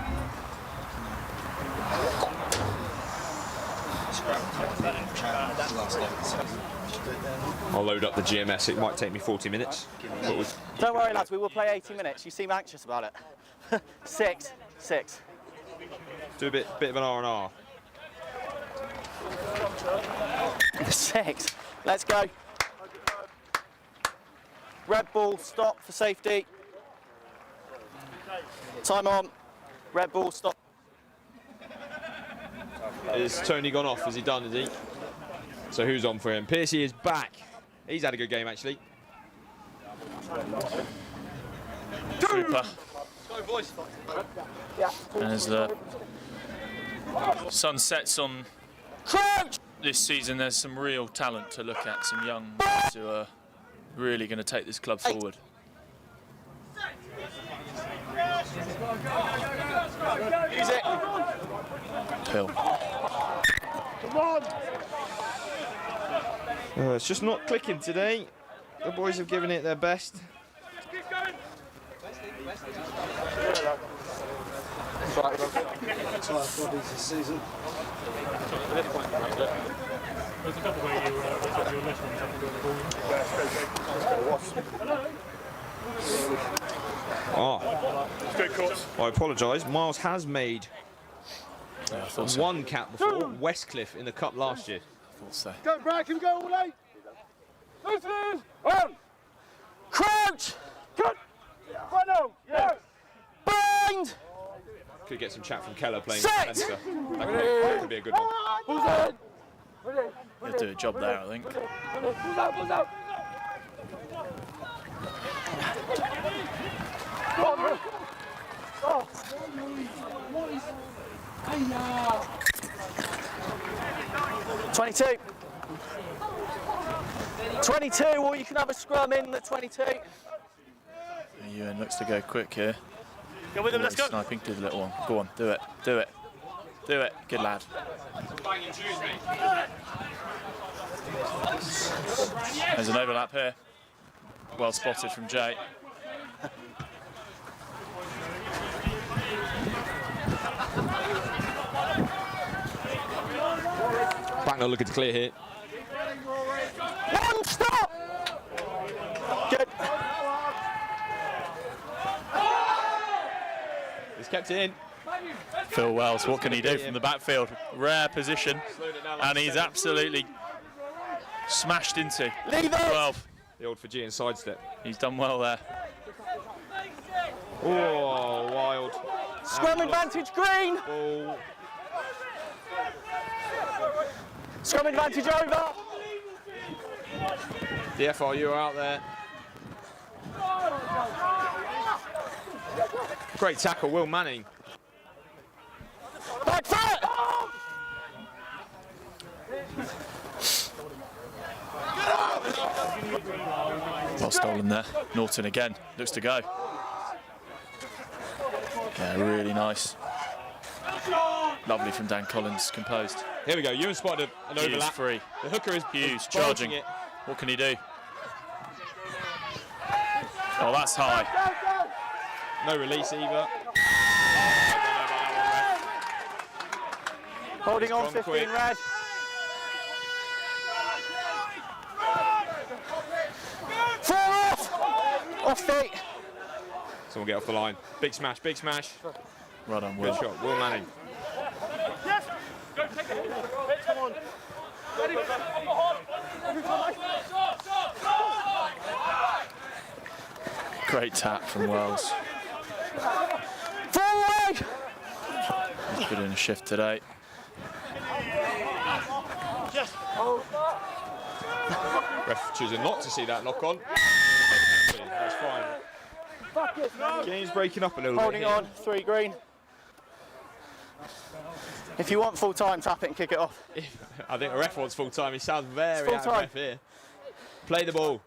I'll load up the GMS. It might take me 40 minutes. Don't worry, lads. We will play 80 minutes. You seem anxious about it. 6. Do a bit of an R&R. 6. Let's go. Red ball, stop for safety. Time on. Red ball, stop. Is Tony gone off? Is he done, is he? So who's on for him? Piercy is back. He's had a good game, actually. Super. And as the sun sets on this season, there's some real talent to look at. Some young boys who are really going to take this club forward. Use it. Pill. Come on. It's just not clicking today. The boys have given it their best. Bodies this season. There's a couple where you're listening I apologise. Miles has made one cap before, Westcliff in the cup last year. I thought so. Go, Brad, can we go all eight? On. Crouch. Good. Bracknell. Yes. Bind. Could get some chat from Keller playing Set. Spencer. That could be a good one. He'll do a job there, I think. Pulls out. 22. 22, or you can have a scrum in the 22. Ewan looks to go quick here. Go with him, let's go. Sniping to the little one. Go on, do it. Good lad. There's an overlap here. Well spotted from Jay. Bracknell looking to clear here. One, stop! Good. He's kept it in. Phil Wells, what can he do from the backfield? Rare position, and he's absolutely smashed into 12. The old Fijian sidestep. He's done well there. Oh, wild. Scrum advantage, green. Ball. Scrum advantage over. The FRU are out there. Great tackle, Will Manning. Back foot! Well stolen there. Norton again. Looks to go. Yeah, really nice. Lovely from Dan Collins, composed. Here we go, Ewan spotted an Hughes overlap. free. The hooker is Hughes charging. it. What can he do? Oh, that's high. No release either. Holding on, Scrum 15 quick. red. Four off! Off feet. Someone get off the line. Big smash, big smash. Well done, Will. Good shot, Will Manning. Come on. Great tap from Wells. Forward! He's put in a shift today. Ref choosing not to see that knock on. That's fine. Game's breaking up a little Holding bit. Holding on, 3 green. If you want full time, tap it and kick it off. I think the ref wants full time. He sounds very Full out of time. breath here. Play the ball.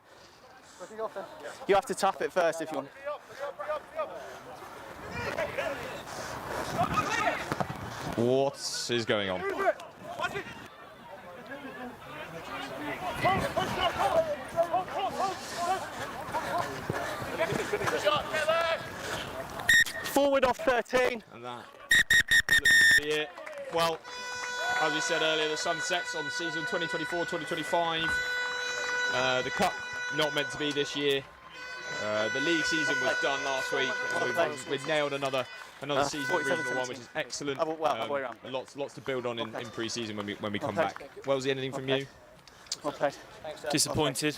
You have to tap it first if you want. What is going on? Forward off 13. And that looks to be it. Well, as we said earlier, the sun sets on season 2024-2025. The cup not meant to be this year. The league season was done last week. We've nailed another season of Regional 1, which is excellent. Lots to build on in pre-season when we come back. Wellesley, anything from you? Well played. Disappointed.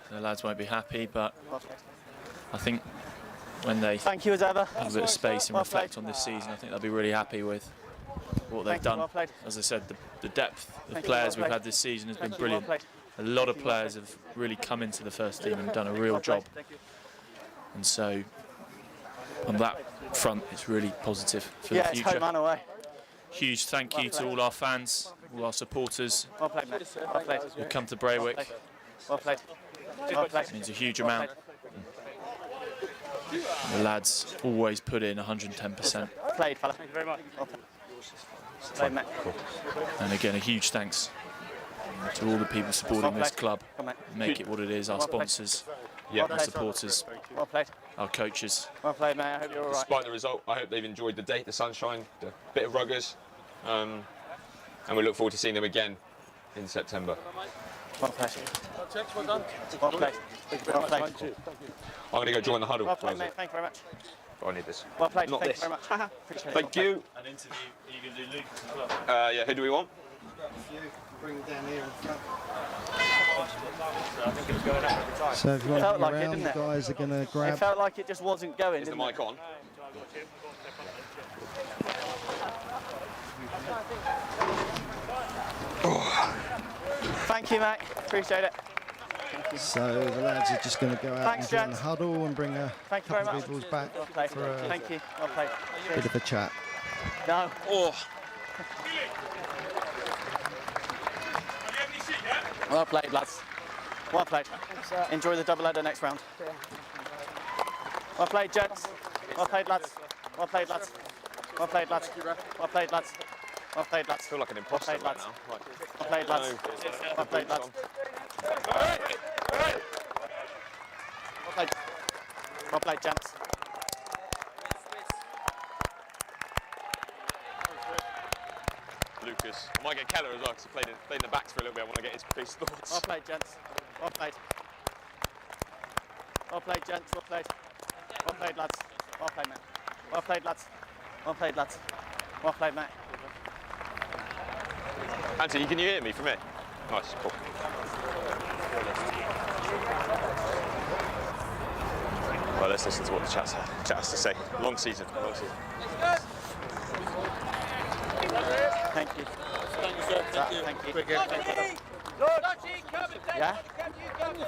The lads won't be happy, but I think when they Thank you as ever. have a bit of space and reflect on this season, I think they'll be really happy with what they've done. Well played. As I said, the depth of Thank you, players well we've played. had this season has been Thank you, well brilliant. played. A lot of players have really come into the first team and done a real job. And so, on that front, it's really positive for the Yeah, it's future. home and away. Huge thank you to all our fans, all our supporters Well played, mate. Well played. who come to Braywick. Well played. Well played. It means a huge amount. The lads always put in 110%. Played, fella. Thank you very much. Well played. Played, mate. And again, a huge thanks to all the people supporting this club, Come on, make it what it is, our Well played. sponsors, Well our played. supporters, Well played. our coaches. Well played, mate. I hope you're all right. Despite the result, I hope they've enjoyed the day, the sunshine, the bit of ruggers, and we look forward to seeing them again in September. Well played. Well done. Well played. Well played. I'm going to go join the huddle. Well played, mate. Thank you very much. I need this. Well played. Not Thank this. you very much. Appreciate it. Thank you. An interview. Are you going to do Luke as well? Yeah, who do we want? Bring down here in front. I think it was going out every time. So if you want Felt to be like it, around, didn't the it? guys are going to It grab. felt like it just wasn't going, Is the didn't mic it? on? Thank you, mate. Appreciate it. So the lads are just going to go out Thanks, and join the gents. huddle and bring a Thank you very couple much. of people's back Well played. for a Thank you. Well played. bit of a chat. No. Oh. Well played, lads. Well played. Enjoy the double header next round. Well played, gents. Well played, lads. Well played, lads. Well played, lads. Well played, lads. Well played, lads. I feel like an imposter Well played, right lads. now. Right. Well played, lads. No. Well played, lads. Well played. Well played, gents. Lucas. I might get Keller as well because he played in the backs for a little bit. I want to get his thoughts. Well played, gents. Well played. Well played, gents. Well played. Well played, lads. Well played, mate. Well played, lads. Well played, lads. Well played, mate. Anthony, can you hear me from here? Nice, cool. Well, let's listen to what the chat has to say. Long season. Thank you. Thank you. Yeah?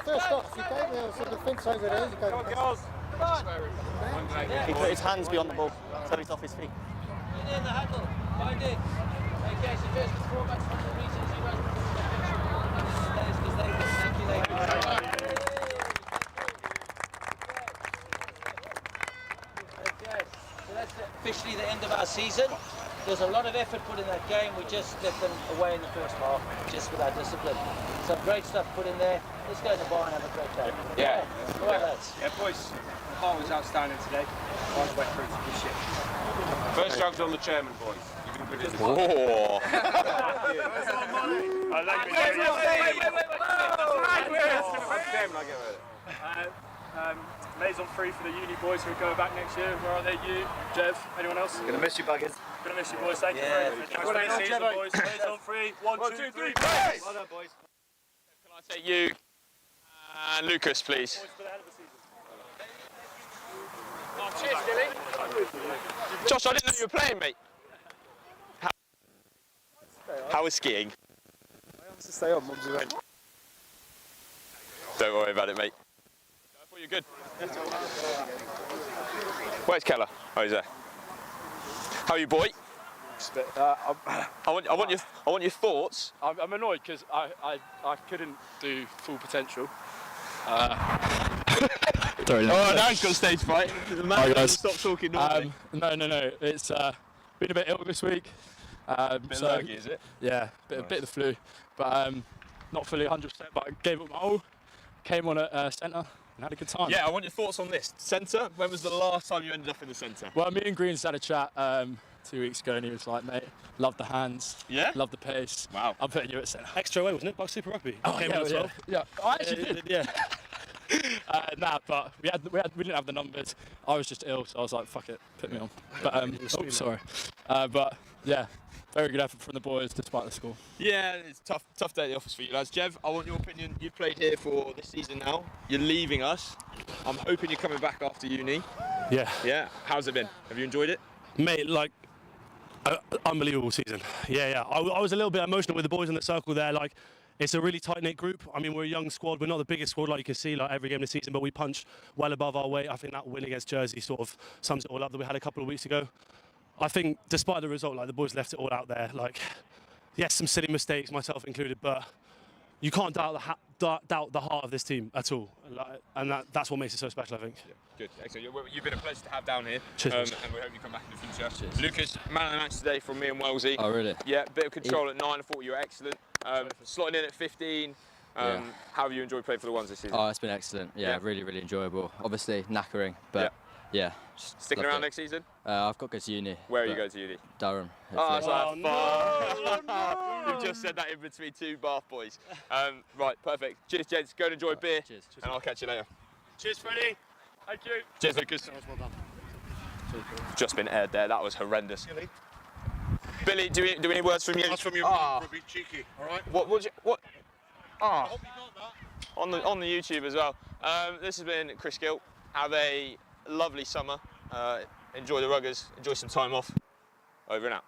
First off, you came there, so the fence over there, you go. He put his hands beyond the ball, so he's off his feet. In the handle. Find it. Okay, so just before back to the reasons you guys okay, so that's officially the end of our season. There's a lot of effort put in that game. We just let them away in the first half, just with our discipline. Some great stuff put in there. Let's go to the bar and have a great day. Yeah. All right, lads. Yeah, boys. Paul was outstanding today. Paul's wet through to good shit. First job's on the chairman, boys. You've been good as Oh. I like it. May's on free for the uni boys who are going back next year. Where are they? You, Jev, anyone else? Gonna miss you, buggers. Gonna miss you, boys. Thank you very much. Well done, season, boys. May's on free. One, two, three. Well done, boys. Can I take you and Lucas, please? Oh, cheers, Dilly. Josh, I didn't know you were playing, mate. How was skiing? I have to stay on, Mum's event. Don't worry about it, mate. I thought you were good. Where's Keller? Oh, he's there. How are you, boy? I want your thoughts. I'm annoyed because I couldn't do full potential. Sorry, oh, now he's got stage fright. The man doesn't stop talking normally. No. It's been a bit ill this week. Bit lurgy, is it? Yeah, bit of the flu, but not fully 100%. But I gave it my all. Came on at centre and had a good time. Yeah, I want your thoughts on this. Centre, when was the last time you ended up in the centre? Well, me and Greens had a chat 2 weeks ago and he was like, mate, love the hands, love the pace. Wow. I'm putting you at centre. Extra away, wasn't it? Like Super Rugby. Oh, yeah. I actually did. Yeah. But we didn't have the numbers. I was just ill, so I was like, fuck it, put me on. But sorry. But yeah, very good effort from the boys despite the score. Yeah, it's a tough day at the office for you lads. Jev, I want your opinion. You've played here for this season now. You're leaving us. I'm hoping you're coming back after uni. Yeah. Yeah. How's it been? Have you enjoyed it? Mate, like, unbelievable season. Yeah. I was a little bit emotional with the boys in the circle there. Like, it's a really tight-knit group. I mean, we're a young squad. We're not the biggest squad, like you can see, like every game this season, but we punch well above our weight. I think that win against Jersey sort of sums it all up that we had a couple of weeks ago. I think, despite the result, like the boys left it all out there. Like, yes, some silly mistakes, myself included, but you can't doubt the heart of this team at all, and that's what makes it so special, I think. Yeah, good. Excellent. You've been a pleasure to have down here. Cheers. And we hope you come back in the future. Cheers. Lucas, man of the match today from me and Wellesley. Oh, really? Yeah, bit of control at 9. I thought you were excellent. Slotting in at 15. How have you enjoyed playing for the Ones this season? Oh, it's been excellent. Yeah, really enjoyable. Obviously knackering, but yeah. Sticking around next season? I've got to go to uni. Where are you going to uni? Durham. Oh, so that's fun. You've just said that in between two Bath boys. Right, perfect. Cheers, gents. Go and enjoy a beer. Cheers. And I'll catch you later. Cheers, Freddie. Thank you. Cheers, Lucas. Well done. Just been aired there. That was horrendous. Billy, do we need words from you? That's from your mum, Rugby cheeky, all right? What? I hope you got that. On the YouTube as well. This has been Chris Gilt. Have a lovely summer. Enjoy the ruggers. Enjoy some time off. Over and out.